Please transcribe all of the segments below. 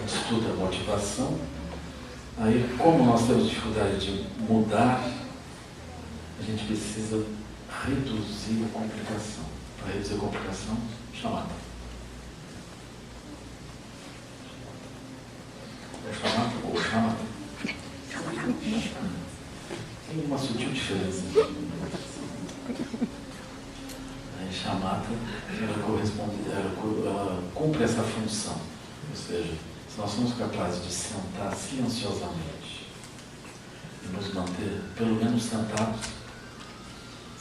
gente estuda a motivação. Aí, como nós temos dificuldade de mudar, a gente precisa reduzir a complicação. Para reduzir a complicação, chamata. É chamata ou chamata? Tem uma sutil diferença. A chamata, ela cumpre essa função. Ou seja, se nós somos capazes de sentar silenciosamente e nos manter, pelo menos sentados,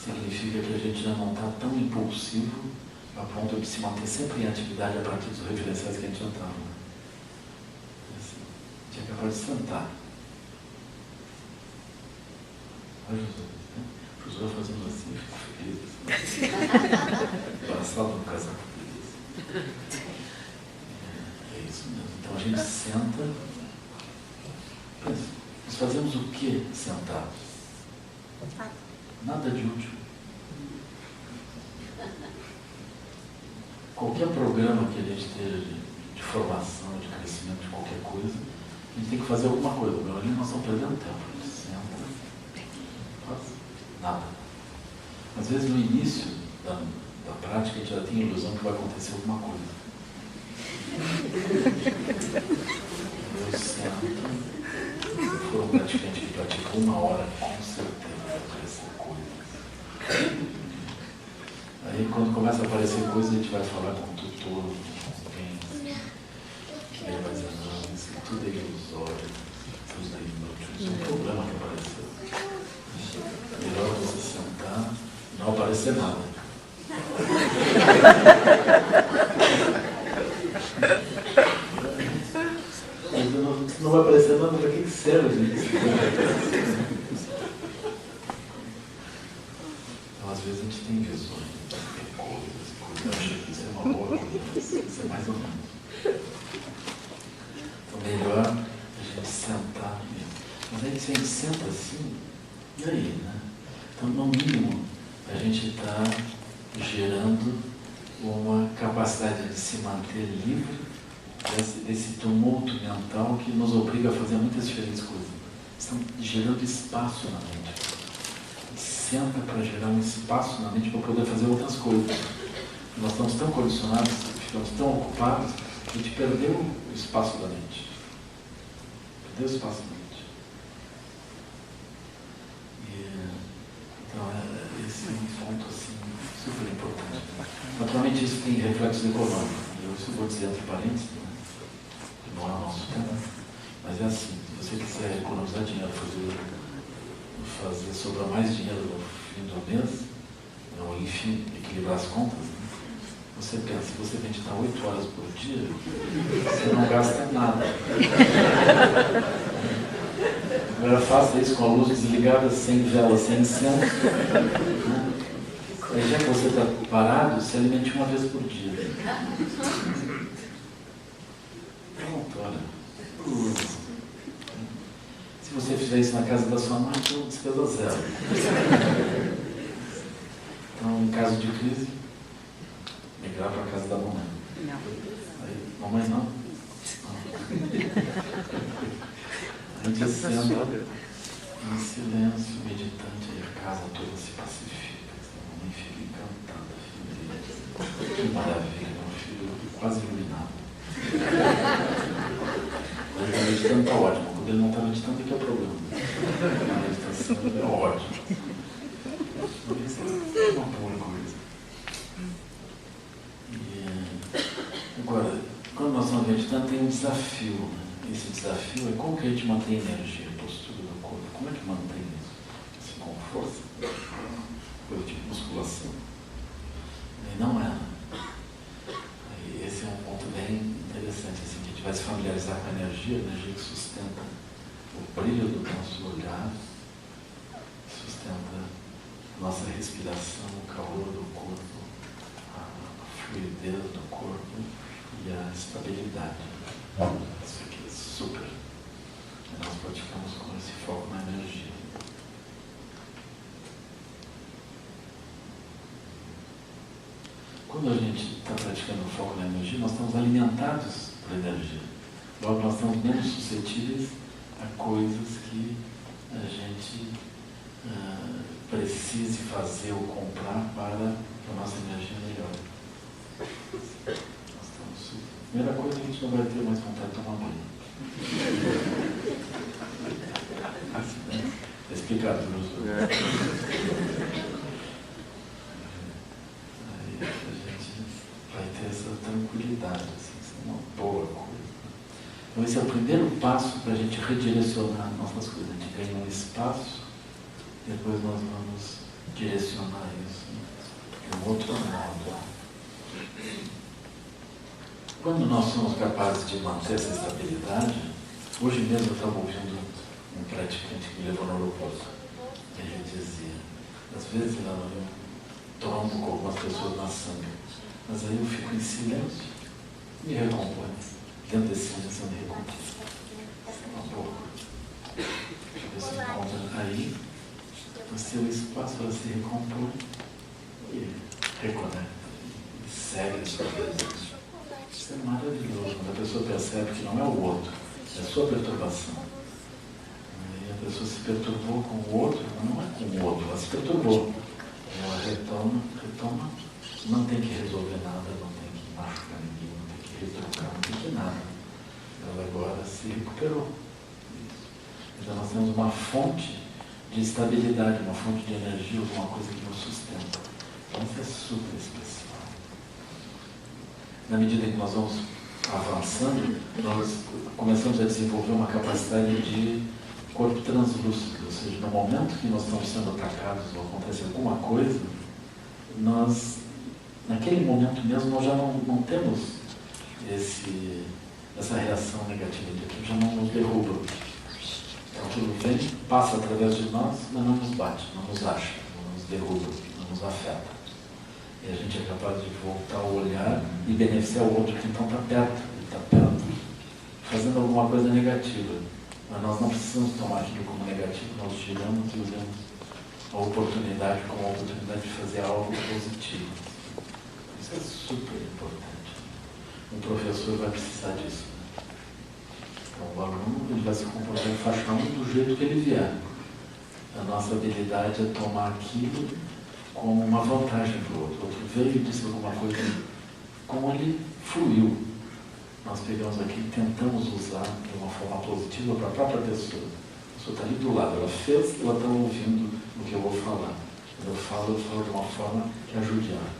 significa que a gente já não está tão impulsivo a ponto de se manter sempre em atividade a partir dos referenciais que a gente já estava. Assim, a gente é capaz de sentar. Olha, Josué fazendo assim, eu fico feliz. Abraçado no casaco feliz. É isso mesmo. Então a gente senta. Pensa, nós fazemos o que sentados? Nada de útil. Qualquer programa que a gente esteja de formação, de crescimento, de qualquer coisa, a gente tem que fazer alguma coisa. Agora ali nós estamos perdendo tempo. A gente senta, faz nada. Às vezes no início da prática a gente já tem a ilusão que vai acontecer alguma coisa. Eu sento, se for um praticante que pratica 1 hora, com certeza vai aparecer coisas. Aí quando começa a aparecer coisas, a gente vai falar com o tutor, com quem, ele vai dizer, não, isso tudo é ilusório, tudo é inútil, isso é um problema que apareceu. Melhor você sentar e não aparecer nada. Não vai aparecer nada, para que serve isso? Então, às vezes a gente tem visões, coisas, eu acho que isso é uma boa coisa, isso é mais ou menos. Então, melhor a gente sentar mesmo. Mas aí, se a gente senta assim, e aí, né? Então, no mínimo, a gente está gerando uma capacidade de se manter livre desse tumulto mental que nos obriga a fazer muitas diferentes coisas. Estamos gerando espaço na mente. Senta para gerar um espaço na mente para poder fazer outras coisas. Nós estamos tão condicionados, ficamos tão ocupados, que a gente perdeu o espaço da mente. Perdeu o espaço da mente. Então, esse é um ponto assim, super importante. Naturalmente, isso tem reflexos econômicos. Isso eu vou dizer entre parênteses, que não é o nosso tema, mas é assim, se você quiser economizar dinheiro, fazer sobrar mais dinheiro no fim do mês, ou enfim, equilibrar as contas, né? Você pensa, se você meditar 8 horas por dia, você não gasta nada. Agora faça isso com a luz desligada, sem vela, sem incenso. Né? Aí já que você está parado, se alimente uma vez por dia. Pronto, olha. Se você fizer isso na casa da sua mãe, então despesa zero. Então, em caso de crise, migrar para a casa da mamãe. Não. Aí, mamãe não? A gente senta em silêncio, meditante, aí a casa toda se pacifica. A mamãe fica encantada, filha. Que maravilha, meu filho quase iluminado. Ele está meditando, está ótimo. Quando ele não está meditando, é que é o problema. A meditação é ótimo. Isso é uma boa coisa. Agora, quando nós estamos meditando, tem um desafio. Né? Esse desafio é como que a gente mantém a energia, a postura do corpo. Como é que mantém isso? Assim, com força? Coisa tipo musculação. E não é. E esse é um ponto bem interessante, assim, que a gente vai se familiarizar com a energia que sustenta o brilho do nosso olhar, sustenta a nossa respiração, o calor do corpo, a fluidez do corpo e a estabilidade. Isso aqui é super. E nós praticamos com esse foco na energia. Quando a gente está praticando o foco na energia, nós estamos alimentados por energia. Logo, nós estamos menos suscetíveis a coisas que a gente precise fazer ou comprar para que a nossa energia melhore. Primeira coisa, a gente não vai ter mais vontade de tomar banho. Assim, né? É explicado, não sou. Aí a gente vai ter essa tranquilidade, assim, isso é uma boa coisa. Então esse é o primeiro passo para a gente redirecionar nossas coisas. A gente ganha um espaço, depois nós vamos direcionar isso de um outro modo. Quando nós somos capazes de manter essa estabilidade, hoje mesmo eu estava ouvindo um praticante que me levou no aeroporto, e ele dizia, às vezes eu trombo com algumas pessoas na sangue, mas aí eu fico em silêncio e me recomponho. Dentro desse silêncio eu me recomponho. Um pouco. Você encontra aí o seu espaço para se recompor e reconecta, e segue a sua vida. Isso é maravilhoso, quando a pessoa percebe que não é o outro, é a sua perturbação. E a pessoa se perturbou com o outro, não é com o outro, ela se perturbou. Ela retoma, não tem que resolver nada, não tem que machucar ninguém, não tem que retrucar, não tem que nada. Ela agora se recuperou. Então nós temos uma fonte de estabilidade, uma fonte de energia, alguma coisa que nos sustenta. Então isso é super especial. Na medida em que nós vamos avançando, nós começamos a desenvolver uma capacidade de corpo translúcido, ou seja, no momento que nós estamos sendo atacados ou acontece alguma coisa, nós, naquele momento mesmo, nós já não temos essa reação negativa de aquilo, já não nos derruba. Então aquilo vem, passa através de nós, mas não nos bate, não nos acha, não nos derruba, não nos afeta. E a gente é capaz de voltar a olhar e beneficiar o outro que então está perto, fazendo alguma coisa negativa. Mas nós não precisamos tomar aquilo como negativo, nós tiramos e usamos a oportunidade como a oportunidade de fazer algo positivo. Isso é super importante. Um professor vai precisar disso. Então o aluno ele vai se comportar em faixa 1 do jeito que ele vier. A nossa habilidade é tomar aquilo como uma vantagem para o outro. O outro veio e disse alguma coisa, como ele fluiu. Nós pegamos aqui e tentamos usar de uma forma positiva para a própria pessoa. A pessoa está ali do lado, ela fez e ela está ouvindo o que eu vou falar. Quando eu falo de uma forma que ajude ela.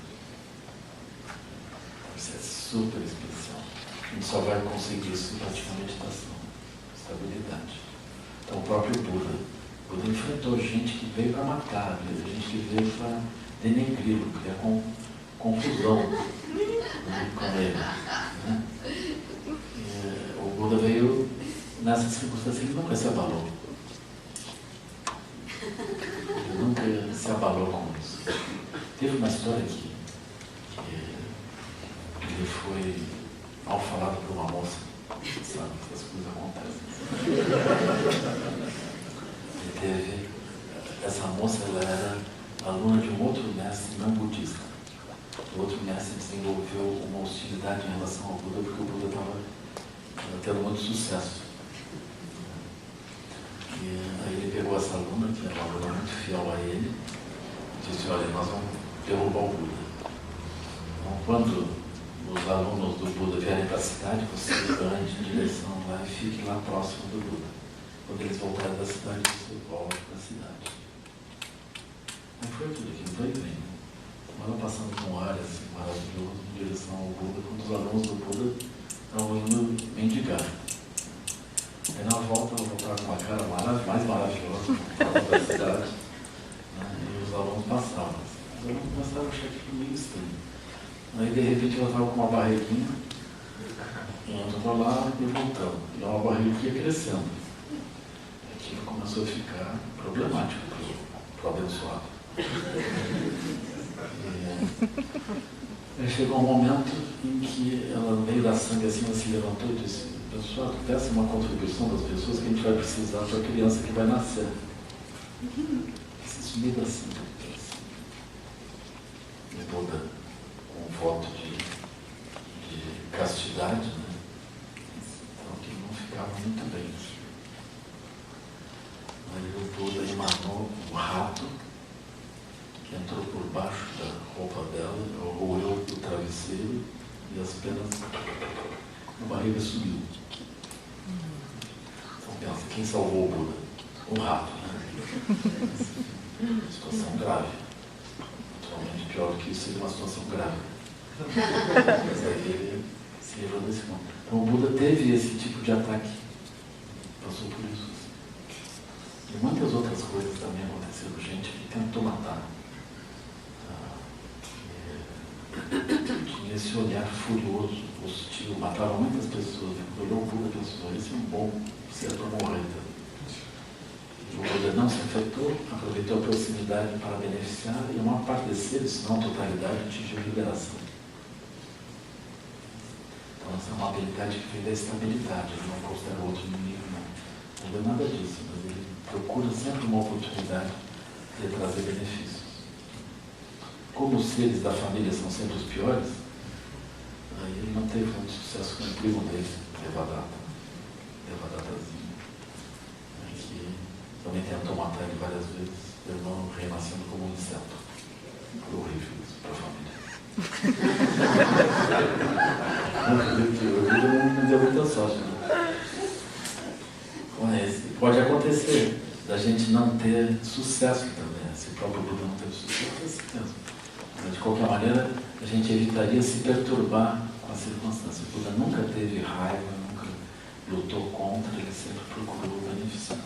Isso é super especial. A gente só vai conseguir isso praticando a meditação, estabilidade. Então o próprio Buda enfrentou gente que veio para matar, gente que veio para denegri-lo, criar confusão com ele. Né? O Buda veio nessa circunstância, ele nunca se abalou. Ele nunca se abalou com isso. Teve uma história que ele foi mal falado por uma moça, sabe, essas coisas acontecem. Essa moça, ela era aluna de um outro mestre não budista. O outro mestre desenvolveu uma hostilidade em relação ao Buda, porque o Buda estava tendo muito sucesso. E aí ele pegou essa aluna, que era uma aluna muito fiel a ele, e disse, olha, nós vamos derrubar o Buda. Então, quando os alunos do Buda vierem para a cidade, você ande em direção lá e fique lá próximo do Buda. Quando eles voltarem da cidade, você volta para a cidade. Aí foi tudo aquilo, foi bem. Ela passando com um ar assim, maravilhoso em direção ao Buda, quando os alunos do Buda estavam indo mendigar. Aí na volta, ela voltava com uma cara mais maravilhosa, para a cidade, né? E os alunos passavam. Os alunos começaram a achar aquilo meio estranho. Aí de repente ela estava com uma barriguinha, indo para lá e voltando. E uma barriga que ia crescendo. Aquilo começou a ficar problemático para o abençoado. Aí chegou um momento em que ela veio da sangue assim, ela se levantou e disse, pessoal, peça uma contribuição das pessoas que a gente vai precisar para a criança que vai nascer. Esse sumido assim, e Buda, com um voto de castidade, né? Então, o que explicava muito bem isso. Aí o Buda emanou um rato que entrou por baixo da roupa dela, roeu o travesseiro e as penas na barriga subiu. Então pensa, quem salvou o Buda? Um rato, né? Situação grave. Naturalmente, pior do que isso seria uma situação grave. Mas aí ele se livrou desse mundo. Então o Buda teve esse tipo de ataque. Passou por isso. E muitas outras coisas também aconteceram. Gente que tentou matar. Tinha esse olhar furioso, hostil. Matava muitas pessoas. Olhou o Buda e pensou, esse é um bom ser para morrer. O Buda não se afetou, aproveitou a proximidade para beneficiar, e uma parte desses seres, se não a totalidade, atingiu a liberação. Então essa é uma habilidade que vem da estabilidade, ele não considera outro inimigo, não vê nada disso, mas ele procura sempre uma oportunidade de trazer benefícios. Como os seres da família são sempre os piores, aí ele não teve muito sucesso com o primo dele, Devadattazinho, que também tentou matar ele várias vezes, ele não renascendo como um inseto. Foi horrível isso para a família. Não deu muita sorte, né? Mas pode acontecer da gente não ter sucesso também. Se o próprio Buda não teve sucesso, é assim mesmo. Mas de qualquer maneira, a gente evitaria se perturbar com as circunstâncias. O Buda nunca teve raiva, nunca lutou contra, ele sempre procurou beneficiar.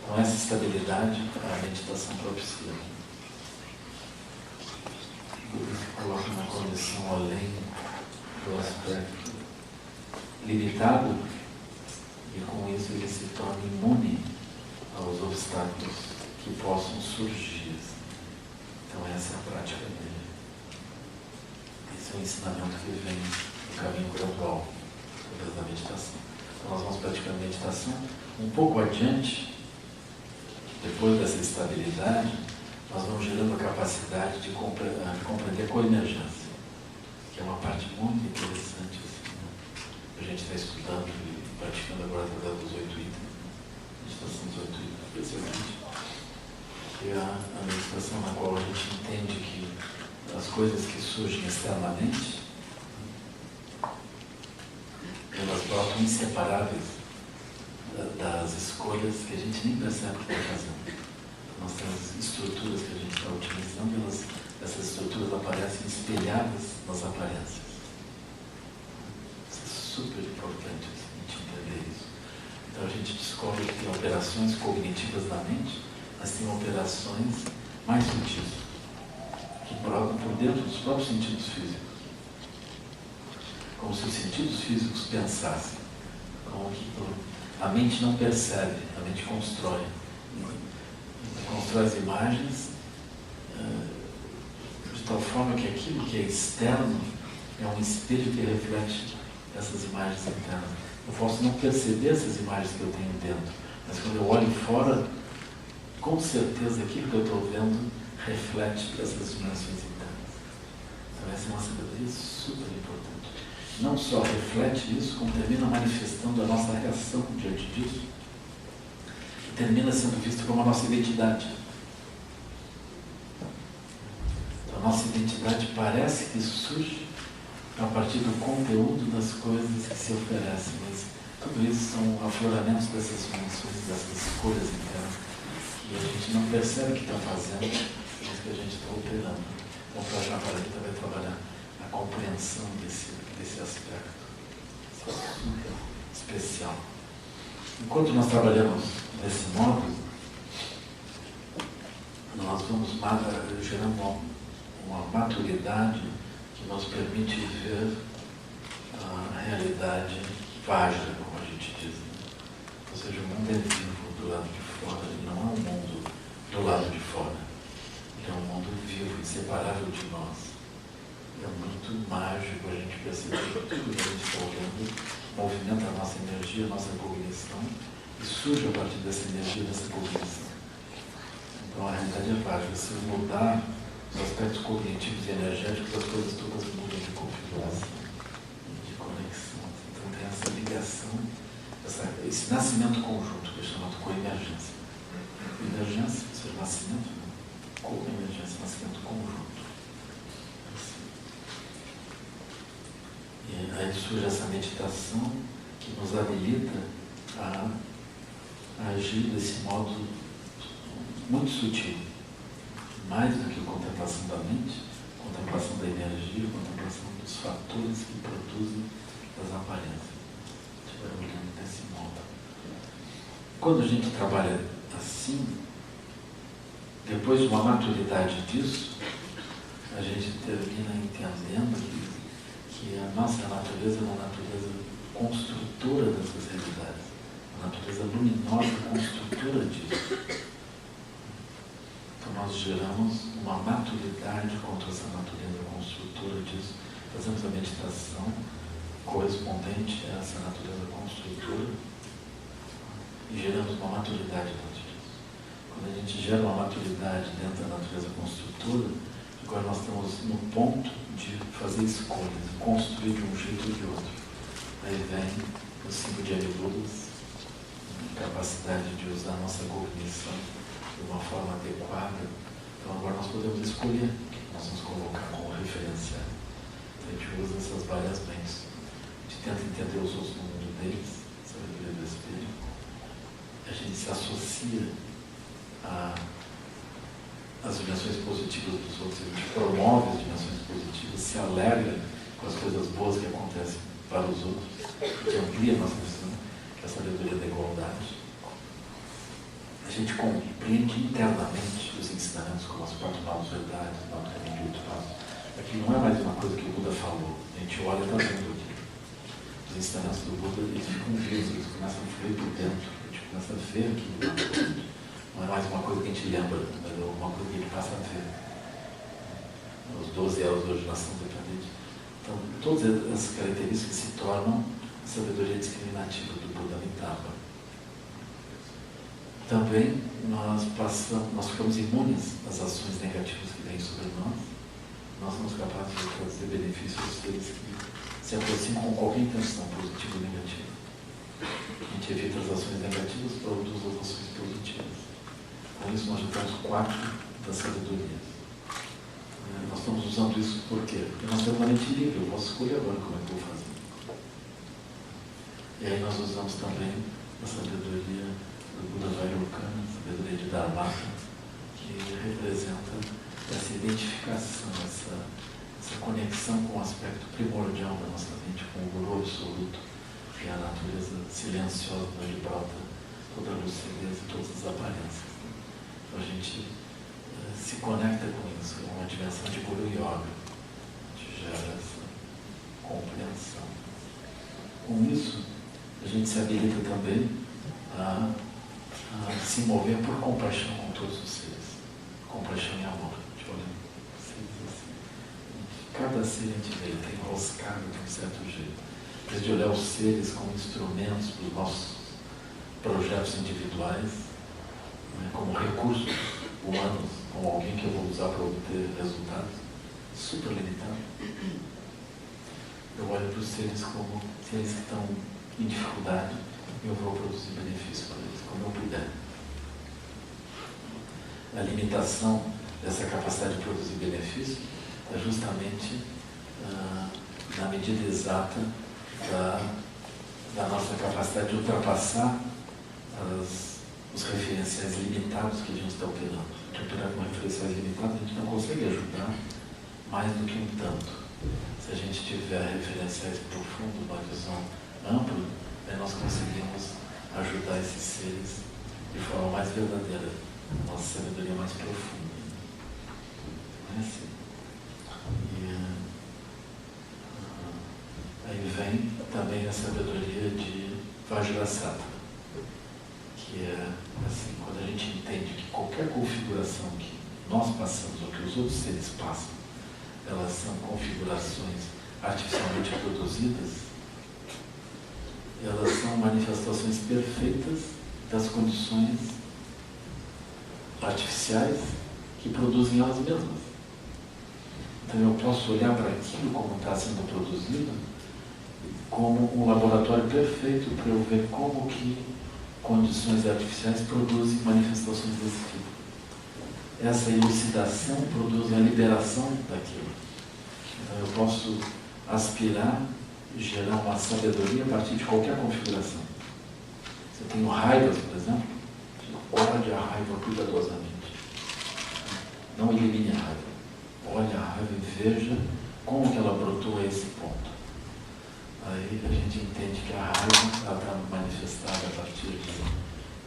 Então essa estabilidade a meditação propicia. O Buda se coloca numa condição além do aspecto limitado, e com isso ele se torna imune aos obstáculos que possam surgir. Então essa é a prática dele. Esse é o ensinamento que vem do caminho gradual, através da meditação. Então nós vamos praticando meditação. Um pouco adiante, depois dessa estabilidade, nós vamos gerando a capacidade de compreender a coemergência, que é uma parte muito interessante. Assim, né? A gente está estudando e praticando agora através dos 8 itens, meditação dos 8 itens, especialmente, que é a meditação na qual a gente entende que as coisas que surgem externamente, elas brotam inseparáveis das escolhas que a gente nem percebe que está fazendo. Nós temos estruturas que a gente está utilizando, essas estruturas aparecem espelhadas nas aparências. Isso é super importante, assim, a gente entender isso. Então a gente descobre que tem operações cognitivas na mente, mas tem operações mais sutis, que brotam por dentro dos próprios sentidos físicos. Como se os sentidos físicos pensassem, como que a mente não percebe, a mente constrói. Constrói as imagens de tal forma que aquilo que é externo é um espelho que reflete essas imagens internas. Eu posso não perceber essas imagens que eu tenho dentro, mas quando eu olho fora, com certeza aquilo que eu estou vendo reflete essas dimensões internas. Então essa é uma sabedoria super importante. Não só reflete isso, como termina manifestando a nossa reação diante disso. E termina sendo visto como a nossa identidade. Então, a nossa identidade parece que surge a partir do conteúdo das coisas que se oferecem, mas tudo isso são afloramentos dessas dimensões, dessas escolhas internas, que a gente não percebe que está fazendo, mas que a gente está operando. Então, o Prajnaparamita vai trabalhar a compreensão desse aspecto. Isso é super especial. Enquanto nós trabalhamos desse modo, nós vamos gerando uma maturidade que nos permite ver a realidade vaga, como a gente diz. Ou seja, o mundo é vivo do lado de fora, ele não é um mundo do lado de fora. Ele é um mundo vivo, inseparável de nós. É muito mágico a gente perceber que tudo que a gente está olhando movimenta a nossa energia, a nossa cognição, e surge a partir dessa energia, dessa cognição. Então a realidade é mágica. Se mudar os aspectos cognitivos e energéticos, as coisas todas mudam de configuração, de conexão. Então tem essa ligação esse nascimento conjunto, que é chamado coemergência. Emergência, ou seja, nascimento, coemergência, nascimento conjunto. E aí surge essa meditação que nos habilita a agir desse modo muito sutil, mais do que a contemplação da mente, contemplação da energia, contemplação dos fatores que produzem as aparências. Estiver olhando desse modo. Quando a gente trabalha assim, depois de uma maturidade disso, a gente termina entendendo que a nossa natureza é uma natureza construtora dessas realidades, uma natureza luminosa construtora disso. Então nós geramos uma maturidade contra essa natureza construtora disso, fazemos a meditação correspondente a essa natureza construtora e geramos uma maturidade dentro disso. Quando a gente gera uma maturidade dentro da natureza construtora, agora nós estamos no ponto de fazer escolhas, construir de um jeito ou de outro. Aí vem o 5 de Aviludas, a capacidade de usar a nossa cognição de uma forma adequada. Então agora nós podemos escolher o que nós vamos colocar como referencial. Então a gente usa essas várias mentes. A gente tenta entender os outros no mundo deles, sabedoria do espírito. A gente se associa às dimensões positivas dos outros, a gente promove as dimensões positivas, se alegra com as coisas boas que acontecem para os outros, que amplia a nossa visão, que é a sabedoria da igualdade. A gente compreende internamente os ensinamentos como as 4 novas verdades, o novo caminho de outro passo. Aqui não é mais uma coisa que o Buda falou, a gente olha e está vendo aqui. Os ensinamentos do Buda, eles ficam vivos, eles começam a fluir por dentro, a gente começa a ver aqui dentro. Não é mais uma coisa que a gente lembra, mas é uma coisa que a gente passa a ver. Os 12 elos de originação dependente. Então, todas essas características se tornam a sabedoria discriminativa do Buda Amitabha. Também nós ficamos imunes às ações negativas que vêm sobre nós. Nós somos capazes de trazer benefícios aos seres que se aproximam com qualquer intenção, positiva ou negativa. A gente evita as ações negativas para produzir as ações positivas. Com isso nós já temos 4 das sabedorias. Nós estamos usando isso por quê? Porque nós temos uma mente livre, eu posso escolher agora como é que eu vou fazer. E aí nós usamos também a sabedoria do Buda Vairocana, a sabedoria de Dharmata, que representa essa identificação, essa conexão com o aspecto primordial da nossa mente, com o Guru Absoluto, que é a natureza silenciosa onde brota toda a lucidez e todas as aparências. Então a gente se conecta com isso, é uma dimensão de Guru Yoga, que gera essa compreensão. Com isso, a gente se habilita também a se mover por compaixão com todos os seres. Compaixão e amor. Deixa eu olhar assim. Cada ser a gente vê, está enroscado de um certo jeito. Em vez de olhar os seres como instrumentos para os nossos projetos individuais, né, como recursos humanos, como alguém que eu vou usar para obter resultados super limitados, eu olho para os seres como seres que estão em dificuldade e eu vou produzir benefício para eles, como eu puder. A limitação dessa capacidade de produzir benefício é justamente na medida exata da nossa capacidade de ultrapassar os referenciais limitados que a gente está operando. De operar com referenciais limitados, a gente não consegue ajudar mais do que um tanto. Se a gente tiver referenciais profundos, uma visão ampla, aí nós conseguimos ajudar esses seres de forma mais verdadeira, nossa sabedoria mais profunda. Não é assim? E aí vem também a sabedoria de Vajrasattva, que é assim, quando a gente entende que qualquer configuração que nós passamos, ou que os outros seres passam, elas são configurações artificialmente produzidas, elas são manifestações perfeitas das condições artificiais que produzem elas mesmas. Então eu posso olhar para aquilo como está sendo produzido como um laboratório perfeito para eu ver como que condições artificiais produzem manifestações desse tipo. Essa elucidação produz a liberação daquilo. Então eu posso aspirar e gerar uma sabedoria a partir de qualquer configuração. Se eu tenho raivas, por exemplo, guarde a raiva cuidadosamente. Não elimine a raiva. Olhe a raiva e veja como que ela brotou a esse ponto. Aí a gente entende que a raiva está manifestada a partir de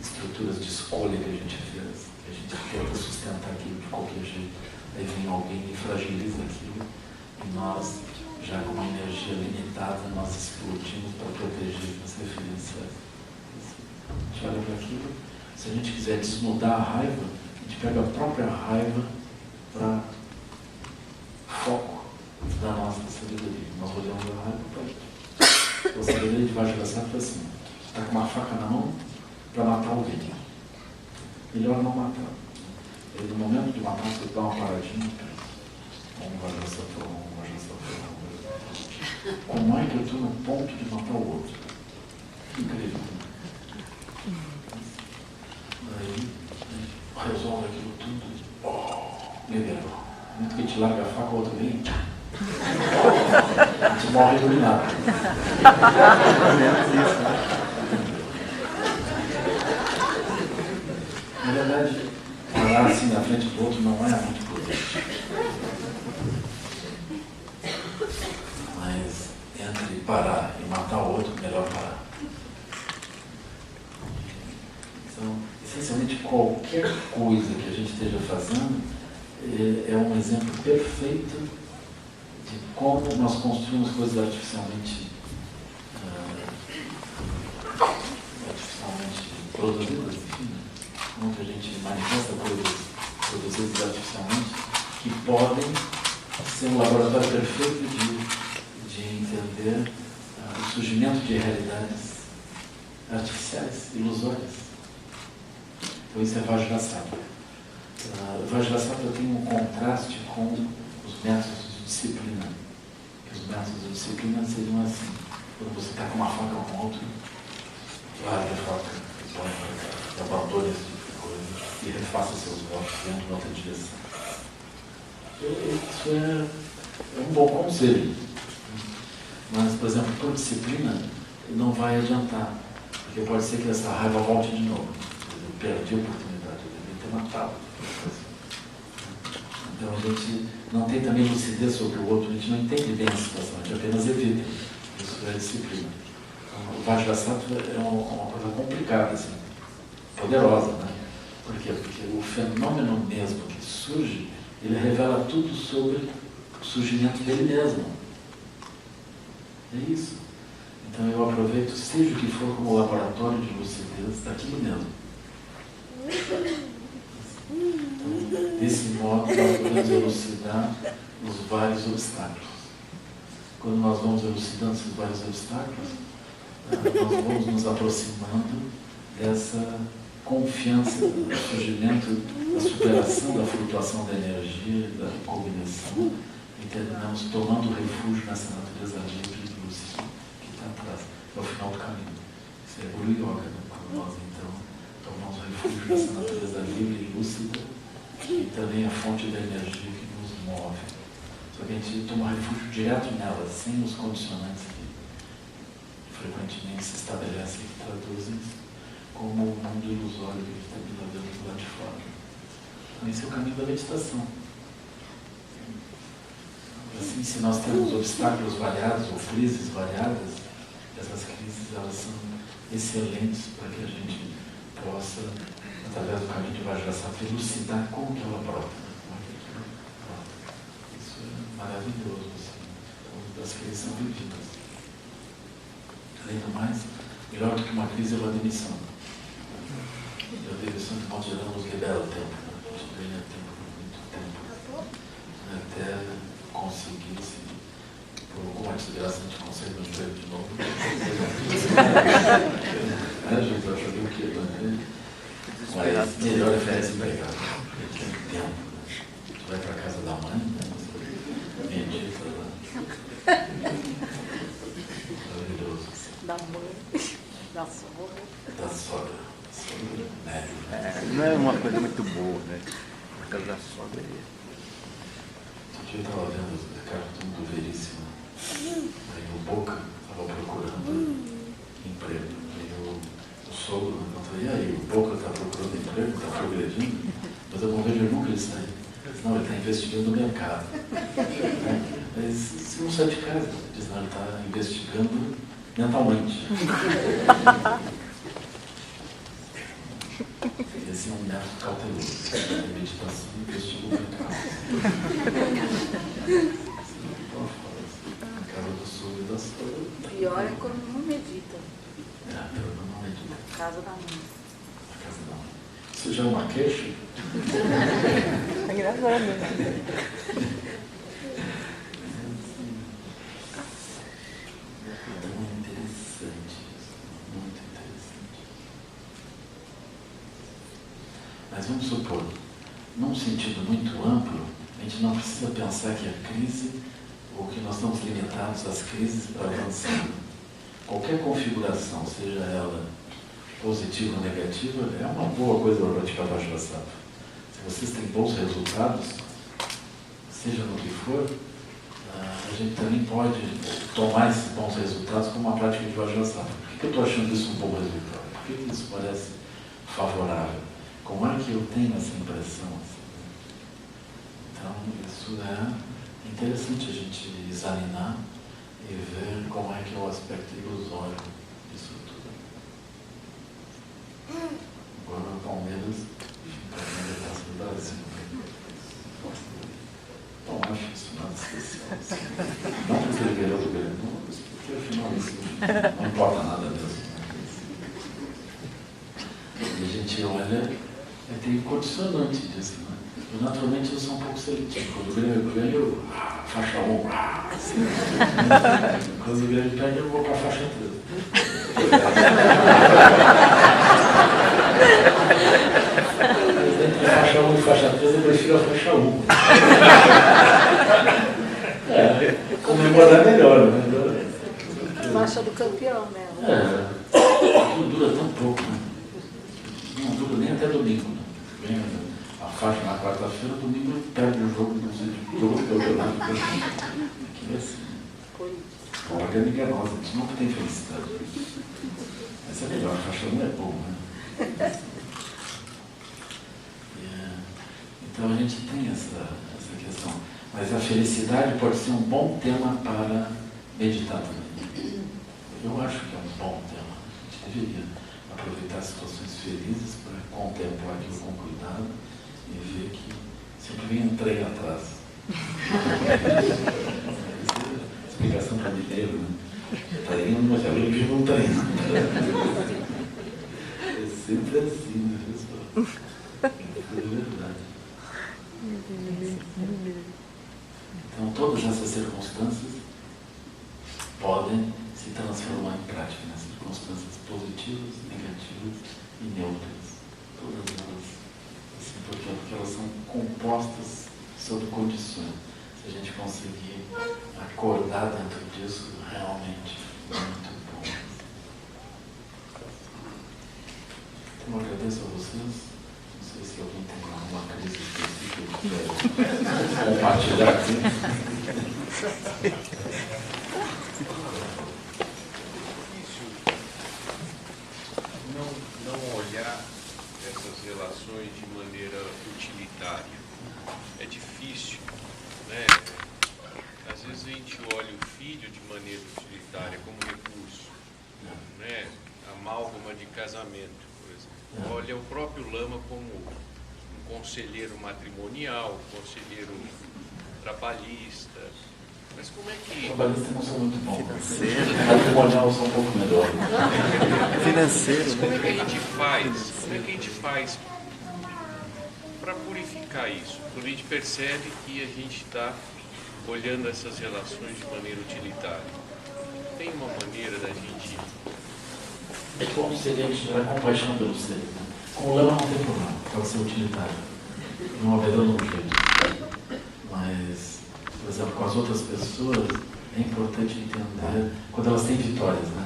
estruturas de escolha que a gente fez, que a gente tenta sustentar aquilo de qualquer jeito. Aí vem alguém e fragiliza aquilo, e nós, já com uma energia limitada, nós explodimos para proteger as referências. A gente olha para aquilo, se a gente quiser desnudar a raiva, a gente pega a própria raiva para foco da nossa sabedoria. Nós olhamos a raiva para isso. A sabedoria de Vajrasattva é assim: está com uma faca na mão para matar alguém. Melhor não matar. E no momento de matar, você dá uma paradinha e pensa: Vajrasattva, Vajrasattva. Como é que eu estou no ponto de matar o outro? Incrível. Aí resolve aquilo tudo. Liberou. Muito que te larga a faca, o outro vem. A gente morre iluminado. Na verdade, parar assim na frente do outro não é muito prudente. Mas entre parar e matar o outro, melhor parar. Então, essencialmente, qualquer coisa que a gente esteja fazendo é um exemplo perfeito de como nós construímos coisas artificialmente produzidas, enfim, como que a gente manifesta coisas produzidas artificialmente que podem ser um laboratório perfeito de entender o surgimento de realidades artificiais, ilusórias. Então isso é Vajrasattva. Vajrasattva tem um contraste com os métodos de disciplina. Os métodos de disciplina seriam assim: quando você está com uma faca com outro, largue a faca, abandone esse tipo de coisa e refaça seus votos dentro de outra direção. Isso é um bom conselho. Mas, por exemplo, por disciplina, não vai adiantar, porque pode ser que essa raiva volte de novo. Eu perdi a oportunidade, eu devia ter matado. Então a gente não tem também lucidez sobre o outro, a gente não entende bem a situação, a gente apenas evita. Isso é disciplina. Então, o Vajrasattva é uma coisa complicada, assim, poderosa, né? Por quê? Porque o fenômeno mesmo que surge, ele revela tudo sobre o surgimento dele mesmo. É isso. Então eu aproveito, seja o que for, como laboratório de lucidez daquilo mesmo. Então, desse modo, nós podemos elucidar os vários obstáculos. Quando nós vamos elucidando esses vários obstáculos, nós vamos nos aproximando dessa confiança do surgimento, da superação da flutuação da energia, da cognição, e terminamos tomando refúgio nessa natureza livre e lúcida que está atrás. É o final do caminho. Isso é Guru Yoga, né? Quando nós, então, tomamos refúgio nessa natureza livre e lúcida, e também a fonte da energia que nos move. Só que a gente toma refúgio direto nela, sem os condicionantes que frequentemente se estabelecem e traduzem como o mundo ilusório que a gente está vendo do lado de fora. Então, esse é o caminho da meditação. Assim, se nós temos obstáculos variados ou crises variadas, essas crises elas são excelentes para que a gente possa, através do caminho de Vajrasattva, elucidar como que ela brota. Isso é maravilhoso, assim. Então, as crises são vividas. Além do mais, melhor do que uma crise é uma demissão. E a demissão que nós geramos libera o tempo. A gente ganha tempo, muito tempo, até conseguir, se por alguma desgraça a gente consegue no emprego de novo. Gente, eu achei o quê? Mas melhor é férias empregado. Porque tem tempo. Tu vai para a casa da mãe, né? Medita lá. Da mãe, da sogra. Da sogra. Sogra, né? Não é uma coisa muito boa, né? Por causa da sogra. Outro dia eu estava vendo o cartoon do Veríssimo. Aí o Boca estava procurando emprego. Aí o sogro perguntou, e aí, o Boca está procurando emprego, está progredindo? Mas eu vou ver ele nunca ele sai. Não, ele está investigando o mercado. Mas se não sai de casa, diz, não, ele está investigando mentalmente. Esse é um método cauteloso. A meditação investiga o mercado. A casa do sul e da sogra. Pior é quando não medita. Pelo menos não medita. Na casa da mãe. Na casa da mãe. Isso já é uma queixa? É engraçado, né? Muito interessante isso. Muito interessante. Mas vamos supor, num sentido muito amplo, a gente não precisa pensar que a crise, ou que nós estamos limitados às crises para avançar. Qualquer configuração, seja ela positiva ou negativa, é uma boa coisa para praticar Vajrasattva. Se vocês têm bons resultados, seja no que for, a gente também pode tomar esses bons resultados como uma prática de Vajrasattva. Por que eu estou achando isso um bom resultado? Por que isso parece favorável? Como é que eu tenho essa impressão? Então, isso é interessante a gente examinar e ver como é que é o aspecto ilusório disso tudo. Agora o Palmeiras fica na Taça do Brasil. Não acho isso nada especial. Não porque ele ganhou do Grêmio, não, mas porque afinal isso não importa nada mesmo. E a gente olha, tem condicionante disso, né? Eu, naturalmente eu sou um pouco seletivo. Quando o Grêmio ganha, eu faixa 1. Quando o Grêmio perde, eu vou para a faixa 3. Mas entre faixa 1 e faixa 3, eu prefiro a faixa 1. Comemorar melhor, né? Faixa do campeão, né? Tudo dura tão pouco, né? Não dura nem até domingo, né? Vem a faixa na quarta-feira, domingo perde o jogo do campeonato. Aqui é assim. Propaganda enganosa, a gente nunca tem felicidade. Essa é melhor, a faixa 1 é bom, né? Então a gente tem essa questão. Mas a felicidade pode ser um bom tema para meditar também. Eu acho que é um bom tema. A gente deveria aproveitar situações felizes para contemplar aquilo com cuidado e ver que sempre vem um trem atrás. Explicação para mineiro, né? Está indo, mas já vem um trem. É sempre assim, né, pessoal? É verdade. Então, todas essas circunstâncias podem se transformar em prática, né? Circunstâncias positivas, negativas e neutras. Todas elas, assim, porque elas são compostas sob condições. Se a gente conseguir acordar dentro disso, realmente é muito bom. Então, eu agradeço a vocês. Não sei se alguém tem alguma crise específica que quer compartilhar aqui. Não olhar essas relações de maneira utilitária. É difícil, né? Às vezes a gente olha o filho de maneira utilitária como recurso, né? Amálgama de casamento, por exemplo. Olha o próprio Lama como um conselheiro matrimonial, um conselheiro trabalhista. Mas como é que... Trabalhistas não são muito bons. Matrimonial são um pouco melhor. Financeiro, Mas como né? é que a gente faz? Como é que a gente faz para purificar isso? Quando a gente percebe que a gente está olhando essas relações de maneira utilitária. Tem uma maneira da gente... É como se a gente tiver compaixão pelo ser. Né? Com o Lama não tem problema, pode ser utilitário. Não haverá um jeito. Mas, por exemplo, com as outras pessoas, é importante entender quando elas têm vitórias, né?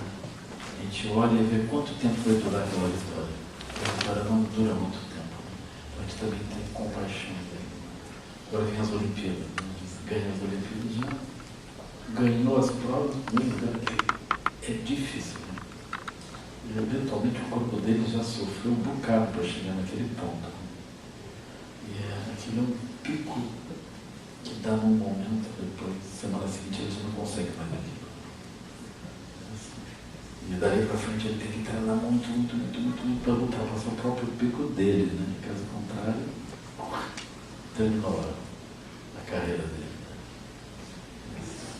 A gente olha e vê quanto tempo vai durar aquela vitória. A vitória não dura muito tempo. A gente também tem compaixão dele. Agora vem as Olimpíadas. Ganha as Olimpíadas, já ganhou as provas, é difícil. Né? E, eventualmente o corpo dele já sofreu um bocado para chegar naquele ponto. E aquilo é um pico que dá num momento, depois, semana seguinte, ele já não consegue mais aquilo. E daí para frente ele tem que treinar muito para ultrapassar o próprio pico dele, né? Caso contrário, terminou a carreira dele.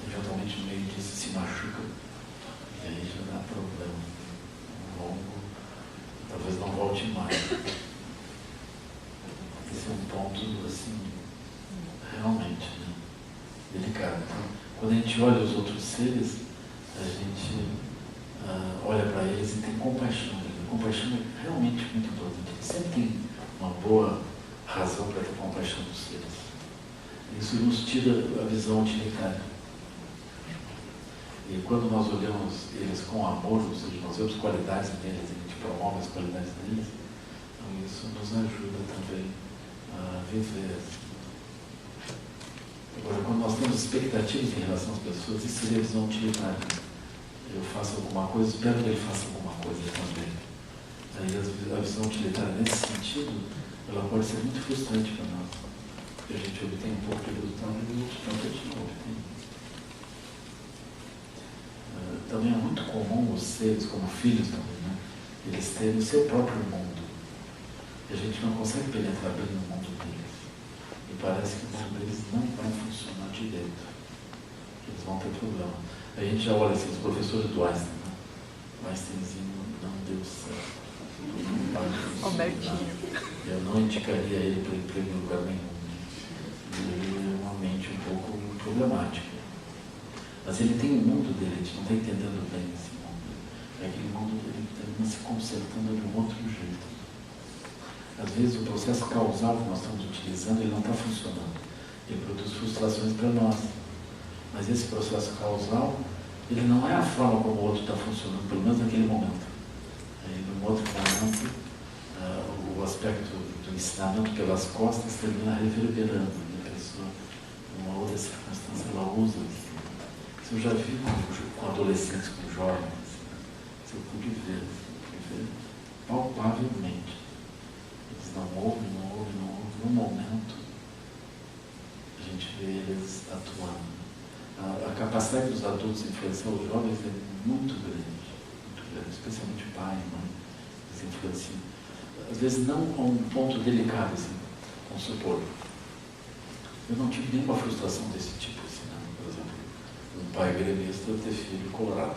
Eventualmente no meio disso se machuca e aí já dá problema. Longo, talvez não volte mais. Esse é um ponto assim, realmente, né, delicado. Então, quando a gente olha os outros seres, a gente olha para eles e tem compaixão. A compaixão é realmente muito importante. A gente sempre tem uma boa razão para ter compaixão dos seres. Isso nos tira a visão utilitária. E quando nós olhamos eles com amor, ou seja, nós vemos qualidades neles, a gente promove as qualidades deles, então isso nos ajuda também a viver. Agora, quando nós temos expectativas em relação às pessoas, isso seria a visão utilitária. Eu faço alguma coisa, espero que ele faça alguma coisa também. Aí a visão utilitária, nesse sentido, ela pode ser muito frustrante para nós. Porque a gente obtém um pouco de resultado e o outro tanto a gente não obtém. Também é muito comum os seres, como filhos também, né? Eles terem o seu próprio mundo. E a gente não consegue penetrar bem no mundo deles. E parece que o mundo deles não vai funcionar direito. Eles vão ter problema. A gente já olha assim, os professores do Einstein, né? O Einsteinzinho não deu certo. Albertinho. Eu não indicaria ele para emprego em lugar nenhum. Ele é uma mente um pouco problemática. Mas ele tem um mundo dele, a gente não está entendendo bem esse mundo. É aquele mundo dele que termina se consertando de um outro jeito. Às vezes o processo causal que nós estamos utilizando, ele não está funcionando. Ele produz frustrações para nós. Mas esse processo causal, ele não é a forma como o outro está funcionando, pelo menos naquele momento. Aí, num outro momento, o aspecto do ensinamento pelas costas termina reverberando. A pessoa, numa outra circunstância, ela usa isso. Isso eu já vi com adolescentes, com jovens. Isso eu pude ver palpavelmente. Eles não ouvem. No momento, a gente vê eles atuando. A capacidade dos adultos de influenciar os jovens é muito grande, especialmente pai e mãe, eles influenciam. Às vezes não a um ponto delicado, assim, vamos supor. Eu não tive nenhuma frustração desse tipo, assim, não. Por exemplo, um pai gremista ter filho colorado.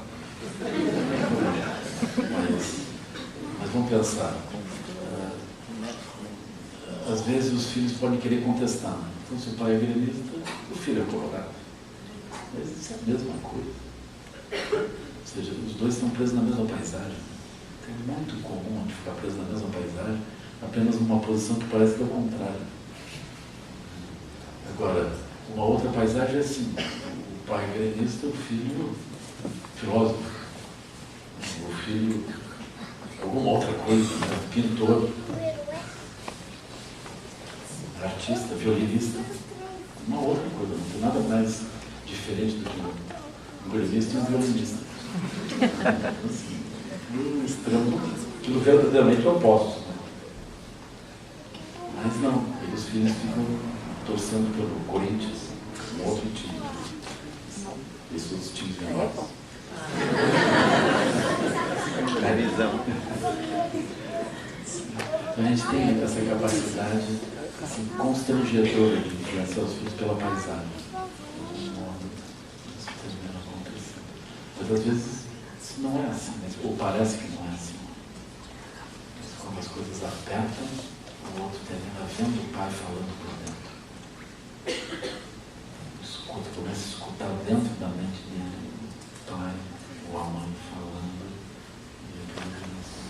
Mas vamos pensar. Às vezes os filhos podem querer contestar, né? Então, se o pai é gremista, o filho é colorado. Mas isso é a mesma coisa. Ou seja, os dois estão presos na mesma paisagem. É muito comum a gente ficar preso na mesma paisagem, apenas numa posição que parece que é o contrário. Agora, uma outra paisagem é assim: o pai gremista, o filho filósofo, o filho alguma outra coisa, né? Pintor, artista, violinista, uma outra coisa, não tem nada mais diferente do que um gremista e um violinista. Assim, um extremo, aquilo verdadeiramente oposto. Né? Mas não, os filhos ficam torcendo pelo Corinthians, um outro time. Esses outros times menores. Carizão. Então a gente tem essa capacidade assim, constrangedora de influenciar os filhos pela paisagem. De um modo, isso termina acontecendo. Mas às vezes isso não é assim, ou parece que não é assim. Mas quando as coisas apertam, o outro termina vendo o pai falando por dentro. Quando começa a escutar dentro da mente dele, o pai ou a mãe falando, e ele termina assim.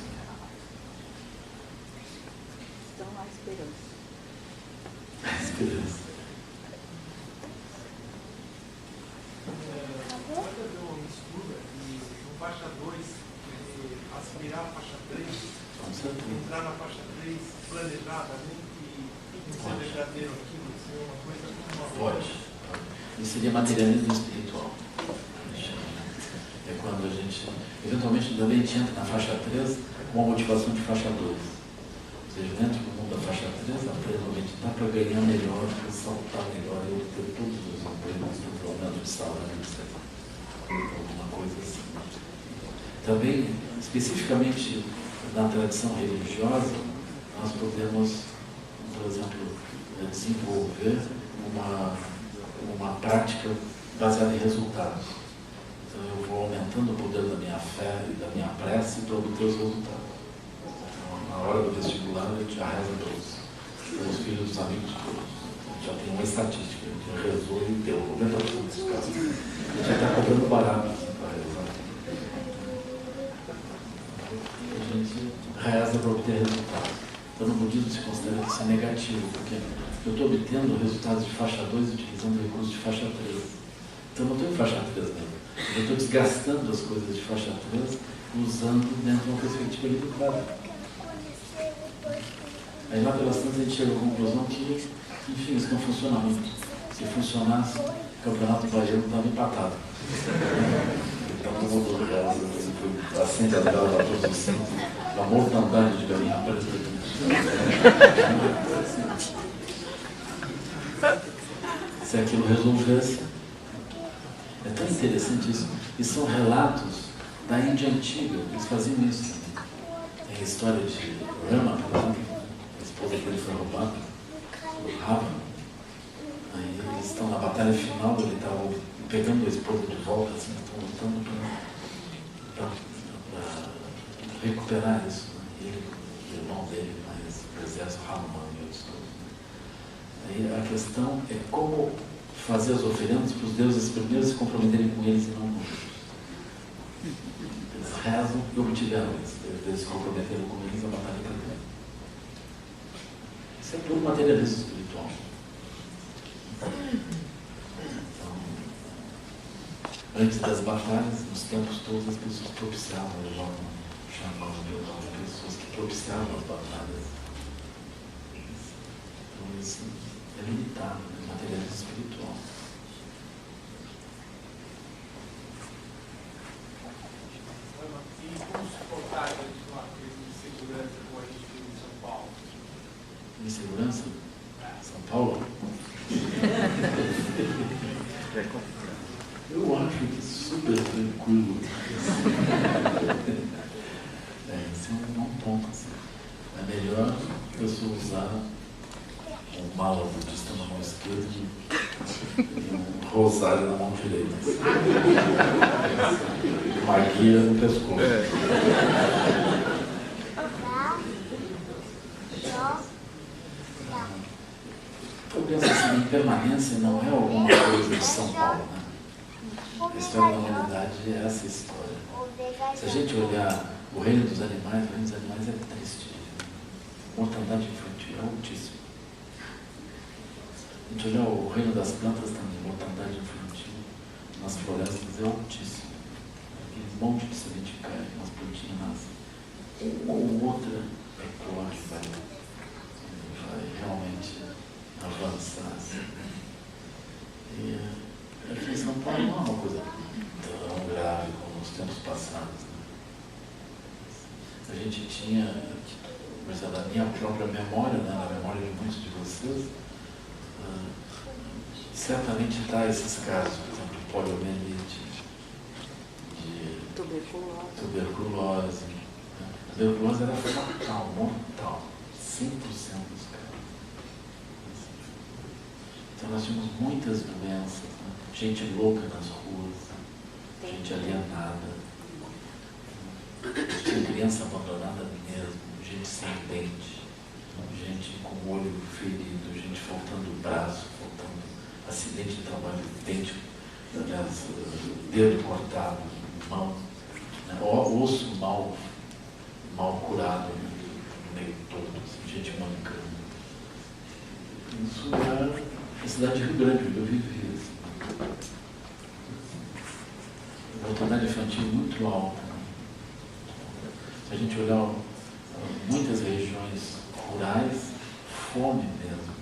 Então há esperança. A esperança. Agora deu uma mistura e no faixa 2, virar a faixa 3, Com certeza. entrar na faixa 3 planejadamente e ser verdadeiro aquilo, ser uma coisa como uma Pode. Isso seria materialismo espiritual. É quando a gente, eventualmente, também a gente entra na faixa 3 com a motivação de faixa 2. Ou seja, dentro do mundo da faixa 3, aparentemente dá para ganhar melhor, para saltar melhor e obter todos os empregos do aumento de salário, etc. Alguma coisa assim. Também, especificamente na tradição religiosa, nós podemos, por exemplo, desenvolver uma prática baseada em resultados. Então eu vou aumentando o poder da minha fé e da minha prece para obter os resultados. Então, na hora do vestibular, a gente já reza pelos filhos dos amigos todos. A gente já tem uma estatística, a gente rezou e deu 90% dos casos. A gente já está cobrando barato para rezar. A gente reza para obter resultados. Então no budismo se considera que isso é negativo, porque eu estou obtendo resultados de faixa 2 utilizando recursos de faixa 3. Então eu não estou em faixa 3 mesmo. Eu estou desgastando as coisas de faixa 3 usando dentro de uma perspectiva limitada. Aí lá pelas tantas a gente chega à conclusão que, enfim, isso não funciona muito. Se funcionasse, o campeonato baiano estava empatado. Então todo mundo foi assim, a todos os centros, a mortandade de galinha preta. Se aquilo resolvesse. É tão interessante isso. E são relatos da Índia antiga, eles faziam isso. Tem a história de Rama, por exemplo, a esposa dele foi roubada, o Rava. Aí eles estão na batalha final, ele está pegando a esposa de volta, assim, estão lutando para recuperar isso. Ele, o irmão dele, mas o exército Hanuman e outros todos. Aí a questão é como fazer as oferendas para os deuses primeiro se comprometerem com eles e não com outros. Eles rezam e obtiveram isso. Eles se comprometeram com eles, a batalha perdeu. Isso é puro materialismo espiritual. Então, antes das batalhas, nos tempos todos, as pessoas propiciavam, chamavam de pessoas que propiciavam as batalhas. Então, isso é limitado, é materialismo espiritual. E como suportar uma crise de segurança como a gente viu em São Paulo? Insegurança? São Paulo? Eu acho que super tranquilo. Esse é um ponto. Assim. É melhor a pessoa usar um mala budista na mão esquerda e um rosário na mão direita. Uma guia no pescoço. Eu penso assim, impermanência não é alguma coisa de São Paulo, né? A história da humanidade é essa história. Se a gente olhar o reino dos animais é triste. A mortandade infantil é altíssima. Se a gente olhar o reino das plantas também, a mortandade infantil nas florestas é altíssima. Aquele monte de semente cai, umas plantinhas nascem. Uma ou outra é claro que vai realmente avançar. Assim. E aqui em São Paulo não é uma coisa tão grave como nos tempos passados. Né? A gente tinha, por exemplo, na minha própria memória, né, na memória de muitos de vocês, certamente está esses casos, por exemplo, de poliomielite, de tuberculose. Né? A tuberculose era fatal, mortal, 100% dos casos. Então nós tínhamos muitas doenças, né? Gente louca nas ruas, gente alienada, tinha criança abandonada mesmo, gente sem dente, gente com o olho ferido, gente faltando braço, faltando acidente de trabalho, dente, aliás, dedo cortado, mão, né? Osso mal curado no meio todo, assim, gente mancando. Isso era a cidade de Rio Grande, onde eu vivia. Assim. A mortandade infantil muito alta. Né? Se a gente olhar muitas regiões rurais, fome mesmo.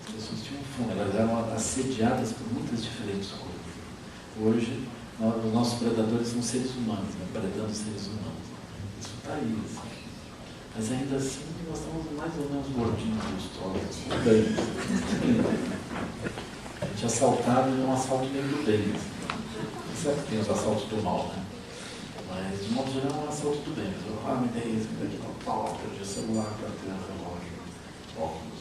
As pessoas tinham fome, elas eram assediadas por muitas diferentes coisas. Hoje, os nossos predadores são seres humanos, né? Predando seres humanos. Isso está aí. Assim. Mas ainda assim, nós estamos mais ou menos gordinhos, gostosos. Tudo bem. A gente é assaltado e é um assalto meio do bem. Certo que tem os assaltos do mal, né? Mas, de modo geral, é um assalto do bem. Eu, me dei isso, me dei aquilo, perdi o celular, carteira, relógio, óculos.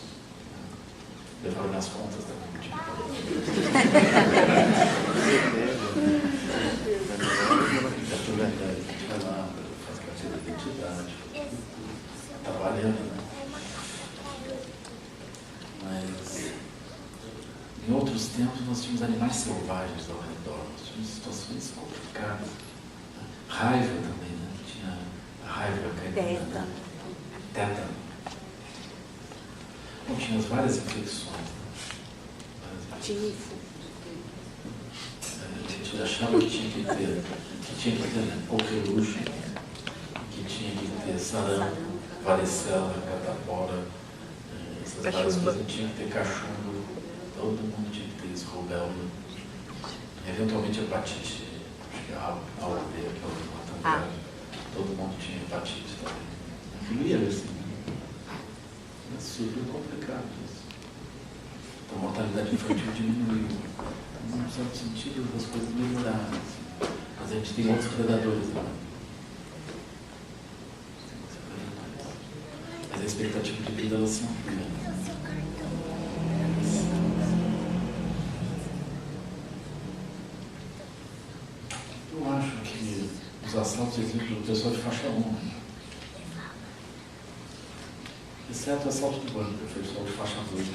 Levaram minhas contas também. A gente vai lá, faz carteira de identidade, trabalhando, né? Mas, em outros tempos, nós tínhamos animais selvagens ao redor, nós tínhamos situações complicadas. Raiva também, né? Tinha a raiva canina, tétano. Bom, tinha várias infecções. Tifo. A gente achava que tinha que ter, né? Coqueluche, que tinha que ter sarampo, varicela, catapora, essas várias coisas. Tinha que ter cachumbo, todo mundo tinha que ter isso, rubéola. Eventualmente hepatite. A aldeia, que é o matandade, todo mundo tinha hepatite também. Aquilo ia assim. É super complicado isso. Então a mortalidade infantil diminuiu. Então, num certo sentido, as coisas melhoraram. Assim. Mas a gente tem outros predadores lá. Mas a expectativa de vida ela se amplia. Eu acho que os assaltos existem do pessoal de faixa 1, né? Exceto o assalto do banco, que foi o pessoal de faixa 2.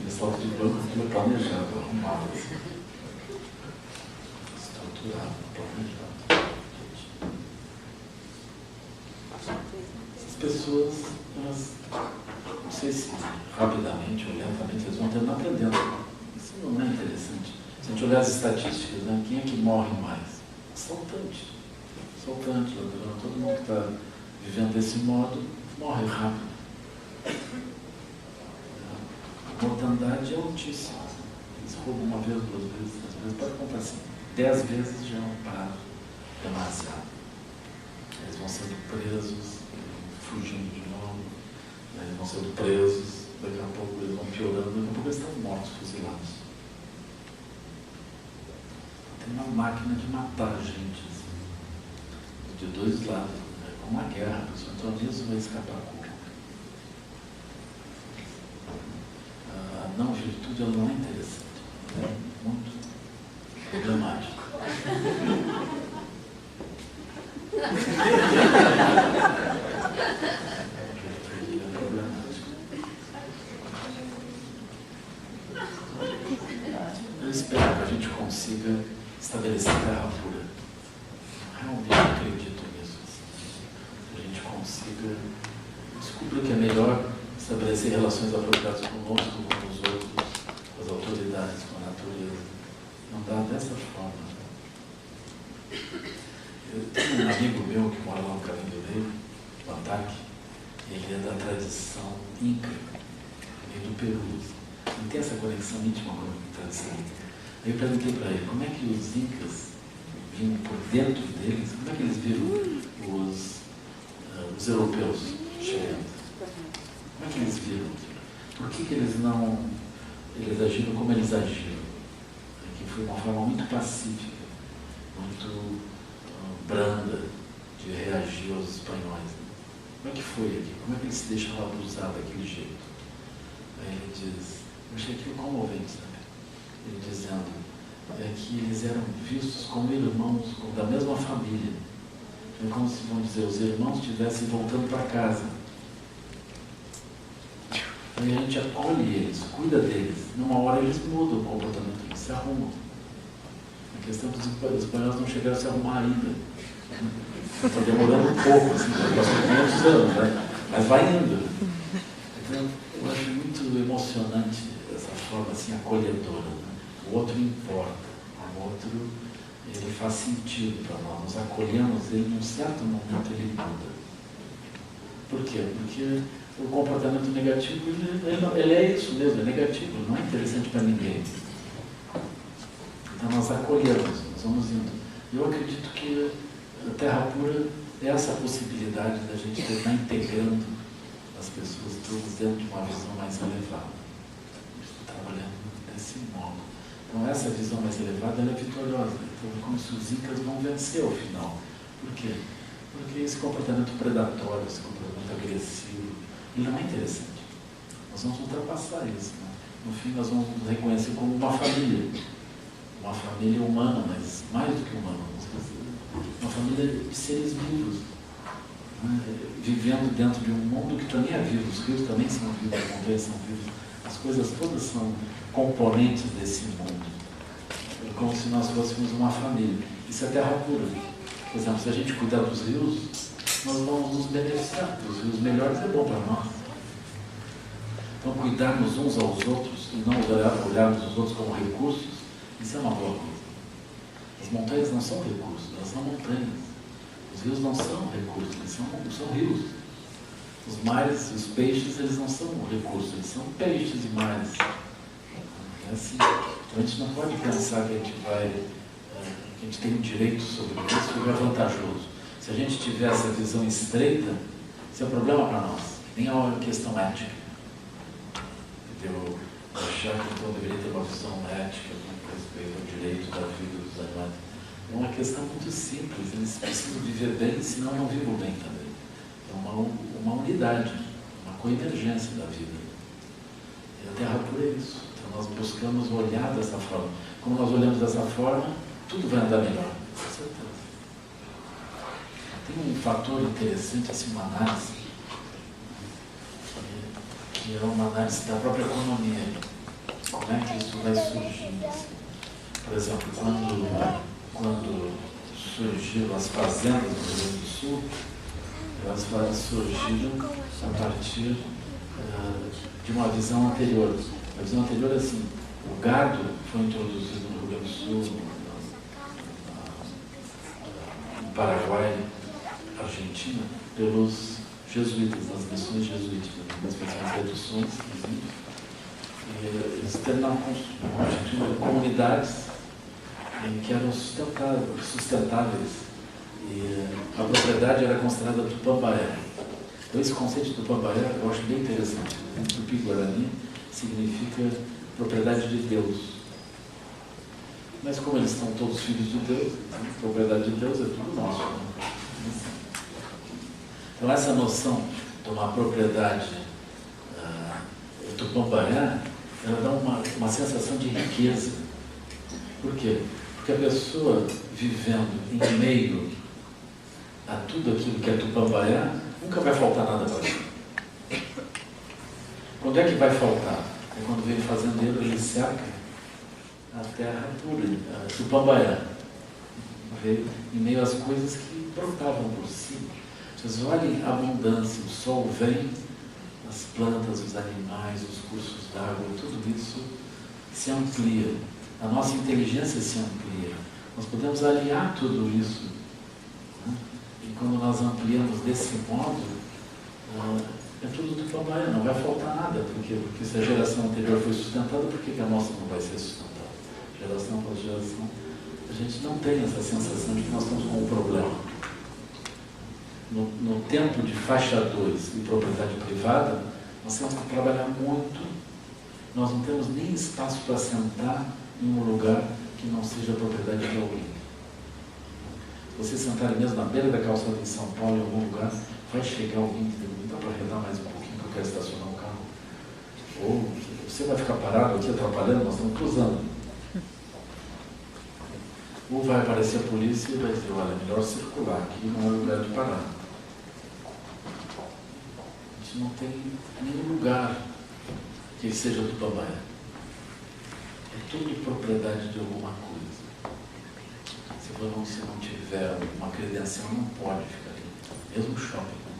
Assalto de banco foi planejado, arrumado, assim. Estruturado, planejado. Essas pessoas, elas, não sei se rapidamente ou lentamente, eles vão tendo aprendendo. Isso não é interessante. Se a gente olhar as estatísticas, né, quem é que morre mais? Assaltante. Assaltante, ladrão. Todo mundo que está vivendo desse modo morre rápido. A mortandade é altíssima. Eles roubam uma vez, 2 vezes, 3 vezes, pode contar assim. 10 vezes já é um prazo demasiado. Eles vão sendo presos, fugindo de novo, eles vão sendo presos, daqui a pouco eles vão piorando, daqui a pouco eles estão mortos, fuzilados. Tem uma máquina de matar a gente, assim, de 2 lados, né? Como uma guerra, a pessoa então nisso vai escapar como. A não virtude ela não é interessante, é muito problemática. Eu espero que a gente consiga estabelecer terra pura. Realmente acredito nisso. Que a gente consiga descobrir que é melhor estabelecer relações apropriadas conosco, com os outros, com as autoridades, com a natureza. Não dá dessa forma. Eu tenho um amigo meu que mora lá no Caminho do Rei, no Ataque, e ele é da tradição Inca, meio do Peru. Não tem essa conexão íntima com a tradição. Aí eu perguntei para ele, como é que os Incas vinham por dentro deles, como é que eles viram os europeus chegando? Como é que eles viram? Por que eles agiram como eles agiram? Que foi uma forma muito pacífica, muito branda de reagir aos espanhóis. Como é que foi aqui? Como é que eles se deixaram abusar daquele jeito? Aí ele diz, eu achei aquilo comovente, sabe? Ele dizendo que eles eram vistos como irmãos, como da mesma família. É como se, vamos dizer, os irmãos estivessem voltando para casa. Aí a gente acolhe eles, cuida deles. Numa hora eles mudam o comportamento, eles se arrumam. A questão é que os espanhóis não chegaram a se arrumar ainda. Está demorando um pouco, assim, passou 500 anos, né? Mas vai indo. Então, eu acho muito emocionante essa forma assim, acolhedora. Né? O outro importa, o outro ele faz sentido para nós. Nós acolhemos ele, num certo momento ele muda. Por quê? Porque o comportamento negativo, ele é isso mesmo, é negativo, não é interessante para ninguém. Então nós acolhemos, nós vamos indo. Eu acredito que a Terra Pura é essa possibilidade da gente estar integrando as pessoas todas dentro de uma visão mais elevada. Trabalhando desse modo. Então essa visão mais elevada ela é vitoriosa. Então é como se os incas vão vencer ao final. Por quê? Porque esse comportamento predatório, esse comportamento agressivo, ele não é interessante. Nós vamos ultrapassar isso. Né? No fim nós vamos nos reconhecer como uma família. Uma família humana, mas mais do que humana. Uma família de seres vivos. Né? Vivendo dentro de um mundo que também é vivo. Os rios também são vivos, as montanhas são vivas. As coisas todas são componentes desse mundo. É como se nós fôssemos uma família. Isso é terra pura. Por exemplo, se a gente cuidar dos rios, nós vamos nos beneficiar. Os rios melhores é bom para nós. Então, cuidarmos uns aos outros e não olharmos os outros como recursos, isso é uma boa coisa. As montanhas não são recursos, elas são montanhas. Os rios não são recursos, eles são rios. Os mares, os peixes, eles não são recursos, eles são peixes e mares. É assim. Então a gente não pode pensar que a gente tem um direito sobre isso que é vantajoso. Se a gente tiver essa visão estreita, isso é um problema para nós. Nem é uma questão ética. Entendeu? Achar que então deveria ter uma visão ética com respeito ao direito da vida dos animais. É uma questão muito simples. Eles precisam viver bem, senão não vivam bem também. É uma unidade, uma coemergência da vida. E a Terra Pura é isso. Então nós buscamos olhar dessa forma. Como nós olhamos dessa forma, tudo vai andar melhor. Com certeza. Tem um fator interessante, assim, uma análise, que é uma análise da própria economia. Como é que isso vai surgindo? Assim? Por exemplo, quando surgiram as fazendas no Rio Grande do Sul, elas surgiram a partir de uma visão anterior. A visão anterior é assim, o gado foi introduzido no Rio Grande do Sul, no Paraguai, Argentina, pelos jesuítas, nas missões jesuíticas, nas reduções. E eles terminaram constituindo comunidades que eram sustentáveis. E a propriedade era considerada Tupambaé. Então esse conceito de Tupambaé eu acho bem interessante. O Tupi-Guarani significa propriedade de Deus. Mas como eles são todos filhos de Deus, a propriedade de Deus é tudo nosso. Né? Então essa noção de uma propriedade Tupambaé, ela dá uma sensação de riqueza. Por quê? Porque a pessoa vivendo em meio a tudo aquilo que é Tupambaé, nunca vai faltar nada para ele. Quando é que vai faltar? É quando vem o fazendeiro, ele cerca a terra pura, a Tupambaé. Veio em meio às coisas que brotavam por cima. Vocês olhem a abundância, o sol vem, as plantas, os animais, os cursos d'água, tudo isso se amplia. A nossa inteligência se amplia. Nós podemos aliar tudo isso. Né? E quando nós ampliamos desse modo, é tudo do Tupambaé, não vai faltar nada. Porque se a geração anterior foi sustentada, por que a nossa não vai ser sustentada? Geração após geração. A gente não tem essa sensação de que nós estamos com um problema. No tempo de faixa 2 e propriedade privada, nós temos que trabalhar muito. Nós não temos nem espaço para sentar em um lugar que não seja propriedade de alguém. Se você sentar mesmo na beira da calçada em São Paulo, em algum lugar, vai chegar alguém que dá para arredar mais um pouquinho que eu quero estacionar o carro. Ou você vai ficar parado aqui atrapalhando, nós estamos cruzando. Ou vai aparecer a polícia e vai dizer, olha, é melhor circular, aqui não é lugar de parar. A gente não tem nenhum lugar que seja do Tupambaé. É tudo propriedade de alguma coisa. Se não tiver uma credencial, não pode ficar ali. Mesmo shopping. Né?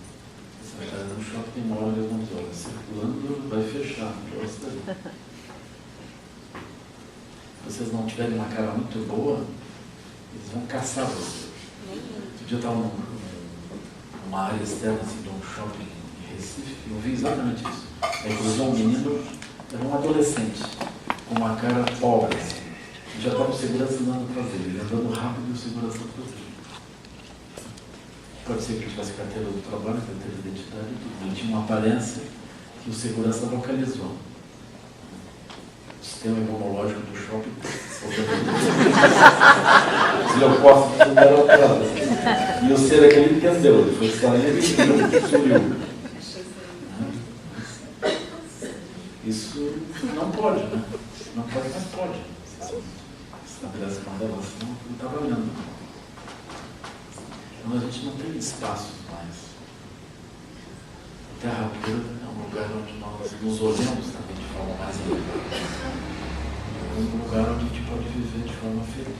Você vai estar no shopping, tem uma hora eles vão dizer, olha, circulando vai fechar. Você vocês não tiverem uma cara muito boa, eles vão caçar vocês. Outro dia eu estava numa área externa assim, de um shopping em Recife, e eu vi exatamente isso. Aí cruzou um menino, era um adolescente, com uma cara pobre, assim. E já estava o segurança andando atrás dele, ele andando rápido e o segurança atrás dele. Pode ser que ele tivesse carteira do trabalho, carteira de identidade e tudo. Ele tinha uma aparência que o segurança localizou. O sistema imunológico do shopping. Os leucócitos não deram atrás. E o ser aquele entendeu, ele foi saindo e sumiu. Isso não pode, né? Não pode, mas pode. Se estabelece uma relação, não está valendo. Então a gente não tem espaços mais. A Terra pura é um lugar onde nós nos olhamos também de forma mais elevada. É um lugar onde a gente pode viver de forma feliz.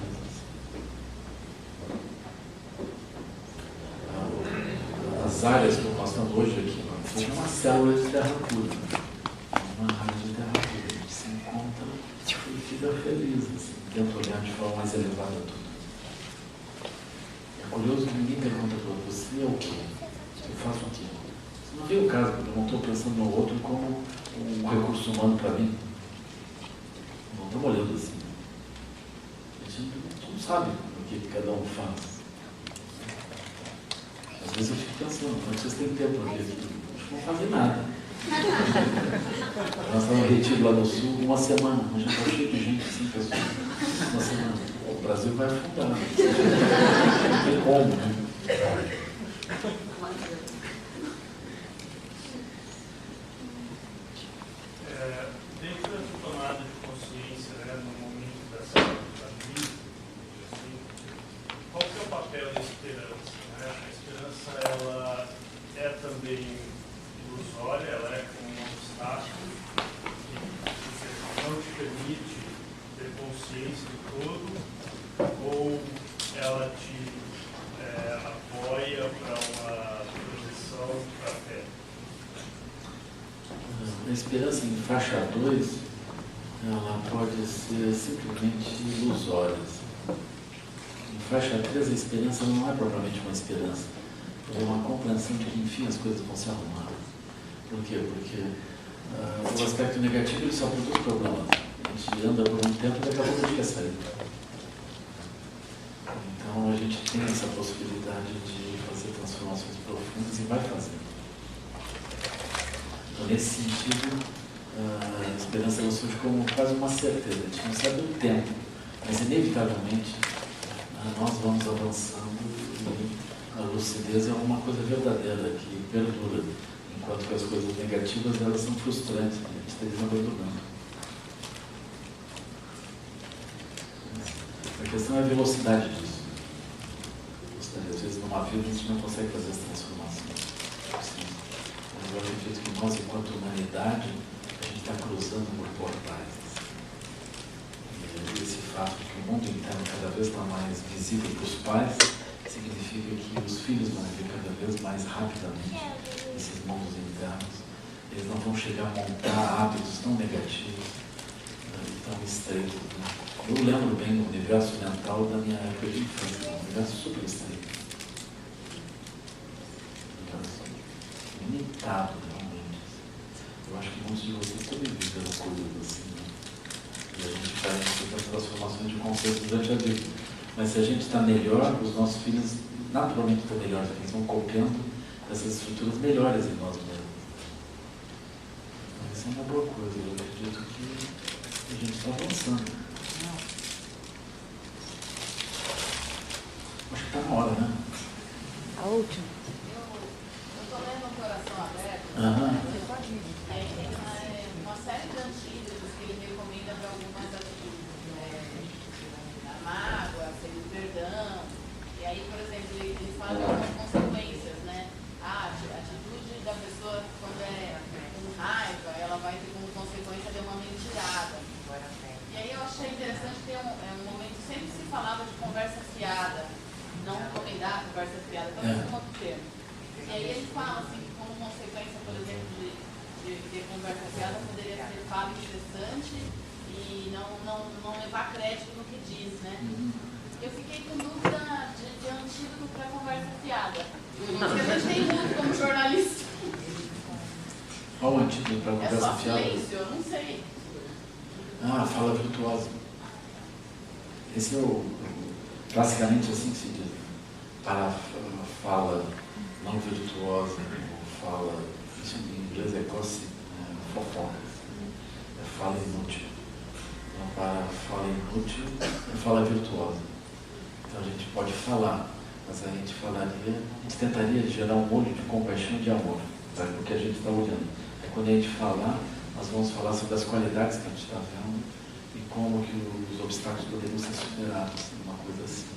As áreas que nós estamos hoje aqui, é uma célula de terra pura. Uma área de terra pura. A gente se encontra e fica feliz, assim, tenta olhar de forma mais elevada tudo. É curioso que ninguém pergunta para você o quê? Eu faço o quê? Você não vê o caso, porque eu não estou pensando no outro como um recurso humano para mim. Não estamos olhando assim. A gente não sabe o que cada um faz. Às vezes eu fico pensando, mas vocês têm tempo aqui? Acho que não fazem nada. Nós estamos em retiro lá no sul uma semana, a gente está cheio de gente, 5 pessoas. Uma semana. O Brasil vai afundar. Não tem como, né? Dentro dessa tomada de consciência, né, no momento da vida, assim, qual que é o papel da esperança? Né? A esperança, ela é também ilusória, ela é como um obstáculo que não te permite ter consciência do todo, ou ela te apoia para uma transição para a fé? A esperança em faixa 2, ela pode ser simplesmente ilusória. Em faixa 3, a esperança não é propriamente uma esperança, é uma compreensão de que, enfim, as coisas vão se arrumar. Por quê? Porque o aspecto negativo ele só produz problemas. A gente anda por um tempo e daqui a pouco a gente quer sair. Então a gente tem essa possibilidade de fazer transformações profundas e vai fazer. Então, nesse sentido, a esperança ela surge como quase uma certeza. A gente não sabe o tempo, mas inevitavelmente nós vamos avançando e a lucidez é uma coisa verdadeira que perdura. Enquanto que as coisas negativas, elas são frustrantes, a gente está desabandonando. A questão é a velocidade disso. Às vezes, numa vida, a gente não consegue fazer as transformações. Mas eu acredito que nós, enquanto humanidade, a gente está cruzando por portais. E esse fato de que o mundo interno cada vez está mais visível para os pais, significa que os filhos vão ver cada vez mais rapidamente esses mundos internos. Eles não vão chegar a montar hábitos tão negativos e tão estreitos. Né? Eu lembro bem do universo mental da minha época de infância, um universo super estreito. Um universo limitado, realmente. Eu acho que muitos de vocês também viveram coisas assim. Né? E a gente faz essas transformações de conceito durante a vida. Mas se a gente está melhor, os nossos filhos naturalmente estão melhores, eles vão copiando essas estruturas melhores em nós mesmos. Então, isso é uma boa coisa, eu acredito que a gente está avançando. Acho que está na hora, né? A última. Eu estou lendo o Coração Aberto. Tem uma série de antídotos que ele recomenda para algumas atitudes. A mágoa, o perdão. E aí, por exemplo, ele fala de algumas consequências, né? A atitude da pessoa quando é com raiva, ela vai ter como consequência de uma mentirada. E aí eu achei interessante ter um momento, sempre se falava de conversa fiada, não recomendar conversa fiada, talvez um outro termo. E aí ele fala assim, que como consequência, por exemplo, de conversa fiada, poderia ser fala incessante e não levar a crédito no que diz, né? Eu fiquei com dúvida de antídoto para conversa fiada. Porque a gente tem muito como jornalista. Qual o antídoto para É conversa só fiada? silêncio, eu não sei. Ah, fala virtuosa. Esse é classicamente assim que se diz. Para a fala não virtuosa, ou fala, isso em inglês é gossip, fofocas. É fala inútil. Então, para a fala inútil, é fala virtuosa. Então a gente pode falar, mas a gente tentaria gerar um molho de compaixão e de amor, para o que a gente está olhando. É quando a gente falar, nós vamos falar sobre as qualidades que a gente está vendo e como que os obstáculos poderiam ser superados, uma coisa assim.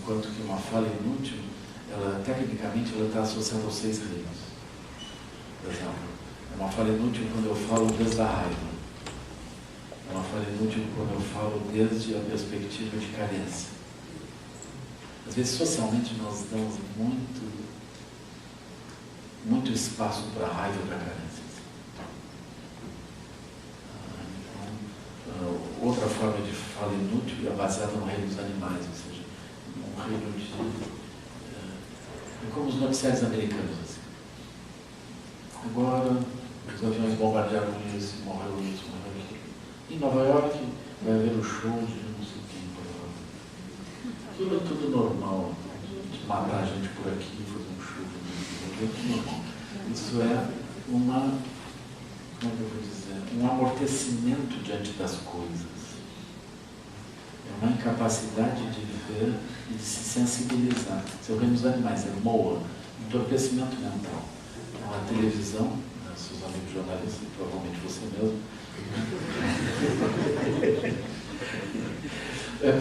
Enquanto que uma fala inútil, tecnicamente, ela está associada aos 6 reinos. Por exemplo, é uma fala inútil quando eu falo desde a raiva. É uma fala inútil quando eu falo desde a perspectiva de carência. Às vezes, socialmente, nós damos muito espaço para a raiva e para a carência. Então, outra forma de fala inútil é baseada no reino dos animais, ou seja, um reino de... É como os noticiários americanos. Assim. Agora, os aviões bombardearam isso, morreu isso, morreu aquilo. Em Nova York, vai haver o show de não sei quem. Aquilo é tudo normal. De matar a gente por aqui, fazer um show de aqui. Isso é como é que eu vou dizer? Um amortecimento diante das coisas. É uma incapacidade de ver e de se sensibilizar. Se eu reino dos animais, é MOA, entorpecimento mental. Então, a televisão, seus amigos jornalistas, provavelmente você mesmo,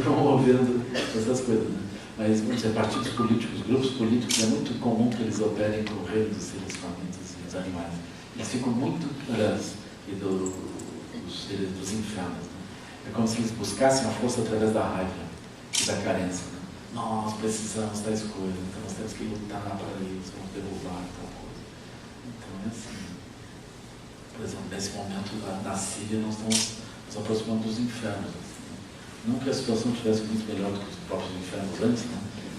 promovendo essas coisas, né? Mas, vamos dizer, partidos políticos, grupos políticos, é muito comum que eles operem com o reino dos seres famintos e dos animais. Eles ficam muito atrás dos seres dos infernos. Né? É como se eles buscassem a força através da raiva e da carência. Né? Nós precisamos tais coisas, então nós temos que lutar para isso, vamos derrubar tal coisa. Então é assim. Por exemplo, nesse momento na Síria nós estamos nos aproximando dos infernos. Assim, né? Não que a situação tivesse muito melhor do que os próprios infernos antes, né?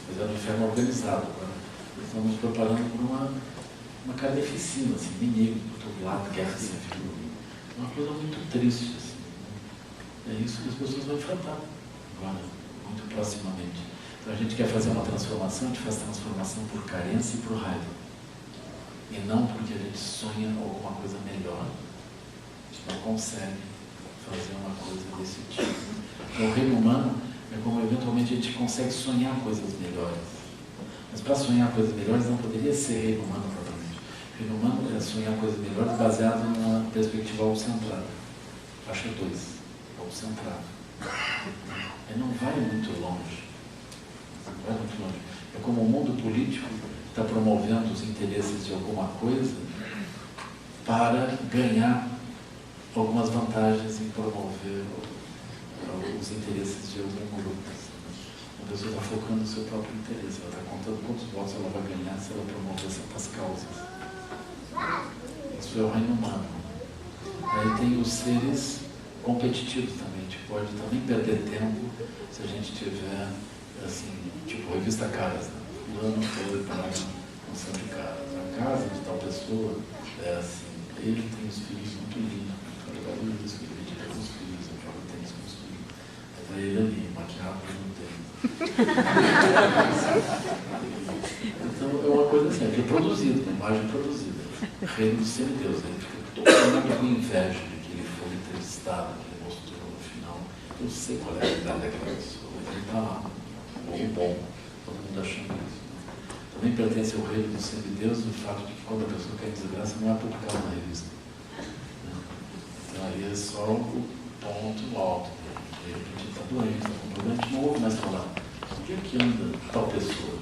Mas era um inferno organizado. Agora estamos nos preparando por uma carneficina, assim, inimigo por todo lado, guerra civil. Uma coisa muito triste. Assim, né? É isso que as pessoas vão enfrentar agora, muito proximamente. Então a gente quer fazer uma transformação, a gente faz transformação por carência e por raiva. E não porque a gente sonha alguma coisa melhor. A gente não consegue fazer uma coisa desse tipo. Então o reino humano é como eventualmente a gente consegue sonhar coisas melhores. Mas para sonhar coisas melhores não poderia ser reino humano propriamente. O reino humano é sonhar coisas melhores baseado numa perspectiva autocentrada. Faixa 2, autocentrado. Ele não vai muito longe. Não vai muito longe. É como o mundo político está promovendo os interesses de alguma coisa para ganhar algumas vantagens em promover os interesses de algum grupo. A pessoa está focando no seu próprio interesse, ela está contando quantos votos ela vai ganhar se ela promover certas causas. Isso é o reino humano. Aí tem os seres competitivos também, a gente pode também perder tempo se a gente tiver, assim, tipo, revista Caras, né? Fulano foi para a função de Caras. A casa de tal pessoa é assim, ele tem os filhos muito lindos, isso, ele medita com os filhos, ele joga tênis com os filhos. Aí tá ele ali, maquiado no tênis. Então é uma coisa assim, é produzida, uma imagem produzida. Reino do semideus, ele fica todo mundo com inveja de que ele foi entrevistado, que ele mostrou no final. Eu sei qual é a realidade daquela pessoa, mas ele está lá, bom, todo mundo achando isso. Também pertence ao reino dos semideus o fato de que quando a pessoa quer desgraça não é publicada na revista. Então aí é só o ponto alto. De repente está doente, está com problema, a gente não ouve mais falar. Onde é que anda tal pessoa?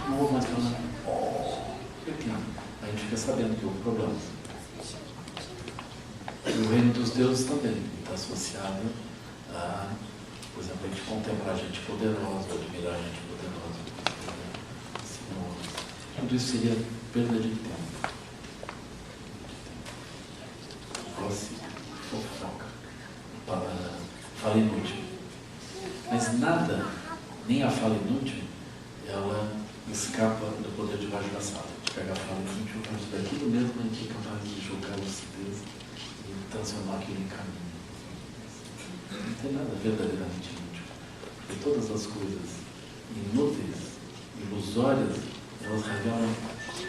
Não ouve mais falar. Onde é que anda? A gente fica sabendo que houve problemas. E o reino dos deuses também está associado a, por exemplo, a gente contemplar gente poderosa, admirar gente poderosa. Tudo isso seria perda de tempo. Gosse, fofoca, para fala inútil. Mas nada, nem a fala inútil, ela escapa do poder de vajrasattva. De pegar a fala inútil, partir daquilo mesmo a gente é capaz de jogar a lucidez e transformar aquilo em caminho. Não tem nada verdadeiramente inútil. Porque todas as coisas inúteis, ilusórias, elas revelam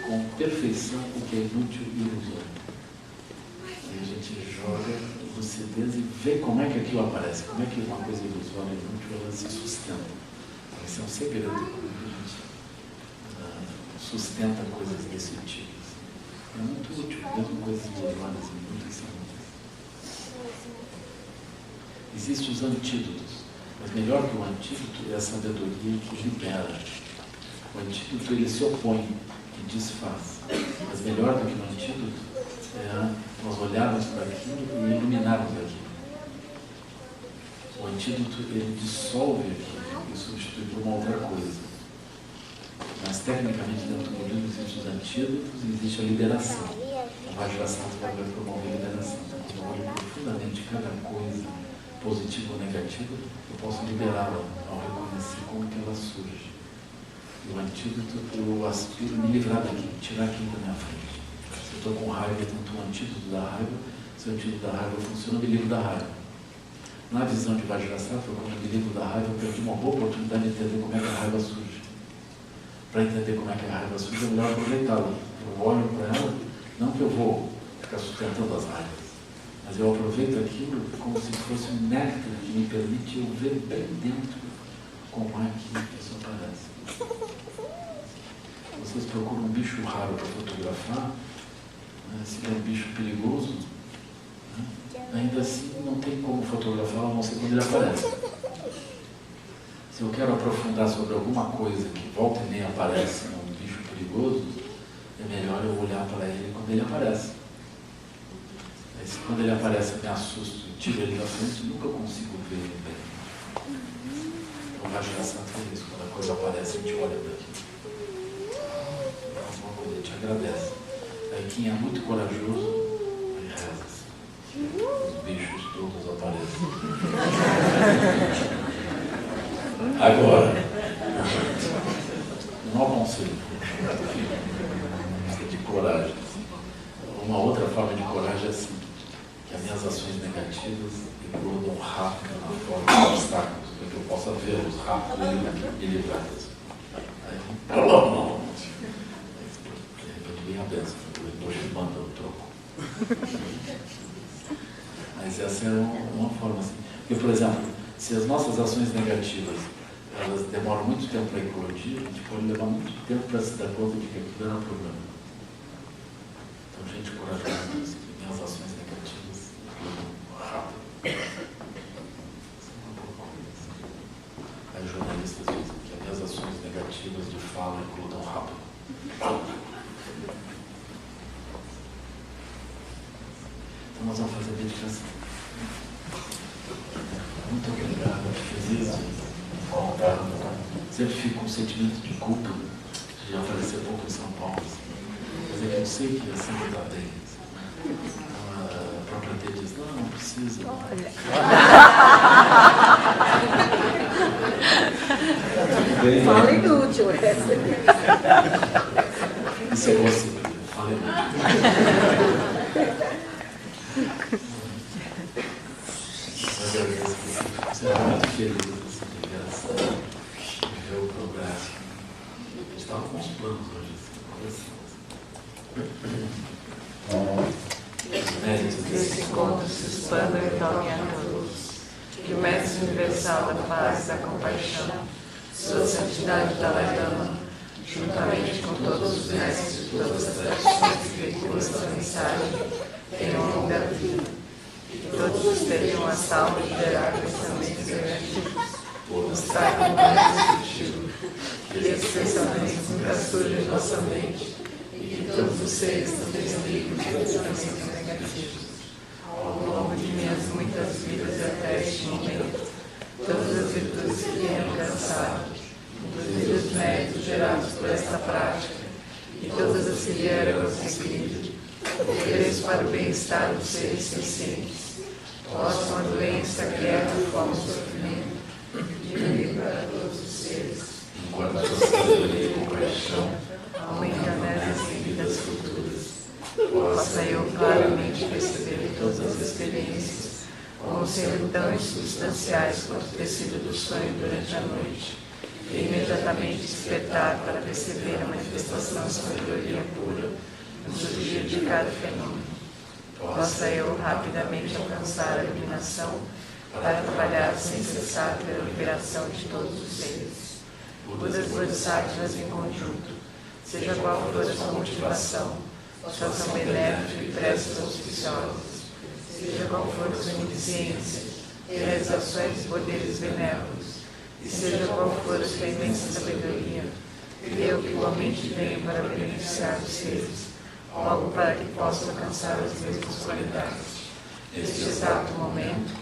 com perfeição o que é inútil e ilusório. E a gente joga lucidez e vê como é que aquilo aparece, como é que uma coisa ilusória e inútil ela se sustenta. Esse é um segredo quando a gente sustenta coisas desse tipo. É muito útil, mesmo coisas ilusórias e inúteis são úteis. Existem os antídotos, mas melhor que o antídoto é a sabedoria que libera. O antídoto ele se opõe e desfaz, mas melhor do que o antídoto é nós olharmos para aquilo e iluminarmos aquilo. O antídoto ele dissolve aquilo e substitui por uma outra coisa. Mas tecnicamente dentro do livro existem os antídotos e existe a liberação. O Vajrasattva vai promover a liberação. Quando eu olho profundamente cada coisa, positiva ou negativa, eu posso liberá-la ao reconhecer como que ela surge. E o antídoto eu aspiro me livrar daqui, tirar aquilo da minha frente. Se eu estou com raiva, eu tento um antídoto da raiva. Se o antídoto da raiva funciona, eu me livro da raiva. Na visão de Vajrasattva, quando eu me livro da raiva, eu perdi uma boa oportunidade de entender como é que a raiva surge. Para entender como é que a raiva surge, é melhor aproveitá-la. Eu olho para ela, não que eu vou ficar sustentando as raivas, mas eu aproveito aquilo como se fosse um néctar que me permite eu ver bem dentro como é que isso aparece. Vocês procuram um bicho raro para fotografar, né? Se é um bicho perigoso, né? Ainda assim não tem como fotografar, a não ser quando ele aparece. Se eu quero aprofundar sobre alguma coisa que volta e meia aparece num bicho perigoso, é melhor eu olhar para ele quando ele aparece. Aí, se quando ele aparece eu me assusto e tiro ele da frente, nunca consigo ver ele bem. Então, Vajrasattva é isso, quando a coisa aparece, a gente olha para aquilo. Alguma coisa, a gente agradece. Aí quem é muito corajoso, ele reza. Os bichos todos aparecem. Agora, não aconselho, de coragem. Uma outra forma de coragem é assim, que as minhas ações negativas evoluam rápido na forma de obstáculos, para que eu possa vê-los rápido e livrar-los. Aí, não. Bem a benção, depois te manda o troco. Mas essa é uma forma assim. Porque, por exemplo, se as nossas ações negativas elas demoram muito tempo para eclodir, a gente pode levar muito tempo para se dar conta de que aquilo era um problema. Então, gente corajosa, que minhas ações negativas eclodam rápido. Isso é uma boa coisa. Aí jornalistas dizem que as minhas ações negativas de fala eclodam rápido. Então nós vamos fazer a meditação. Muito obrigado, feliz de voltar. Sempre fico com um sentimento de culpa de aparecer pouco em São Paulo. Mas é que eu sei que assim não está bem. Então a própria T diz, não precisa. Fala inútil essa. Isso é você, fala inútil. Eu agradeço por você. Você é muito feliz de graça, de ver o progresso. A gente estava com os planos hoje, Os méritos desse encontro se expandam e toquem a todos. Que o Mestre Universal da Paz e da Compaixão, Sua Santidade Dalai Lama, juntamente com todos os mestres de todas as tradições que veiculam essa mensagem, tenham longa vida. Que todos estejam a salvo de gerar pensamentos negativos, mostrar como é positivo, que esses pensamentos nunca surjam em nossa mente e que todos os seres estejam livres de pensamentos negativos. Ao longo de minhas muitas vidas e até este momento, todas as virtudes que tenho alcançado, inclusive os méritos gerados por esta prática, e todas as que vieram a conseguir, ofereço para o bem-estar dos seres sencientes. Possam a doença, a guerra, a e sofrimento, diminui para todos os seres, enquanto a sua sabedoria e compaixão aumenta nessas vidas futuras. Possa eu claramente perceber todas as experiências como sendo tão insubstanciais quanto o tecido do sonho durante a noite, e imediatamente despertar para perceber a manifestação da sabedoria pura no surgir de cada fenômeno. Possa eu rapidamente alcançar a iluminação para trabalhar sem cessar pela liberação de todos os seres. Budas e Bodhisattvas em conjunto, seja qual for a sua motivação, sua ação benéfica e preces auspiciosas, seja qual for a sua ineficiência, realizações e poderes benévolos, e seja qual for a sua imensa sabedoria, eu que igualmente venho para beneficiar os seres, logo para que possa alcançar as mesmas qualidades. Neste exato momento,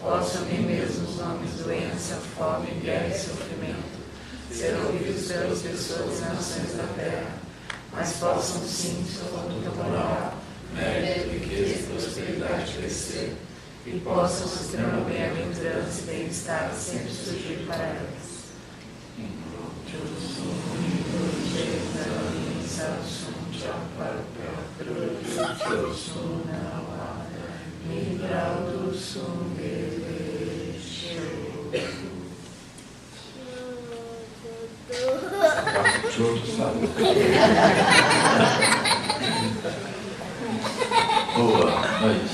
possam nem mesmo os nomes doença, fome, guerra e sofrimento ser ouvidos pelas pessoas e nações da terra, mas possam sim sua luta moral, mérito, riqueza e prosperidade crescer, e possa o sistema bem-aventurança e bem-estar sempre surgir para elas. Boa, nós.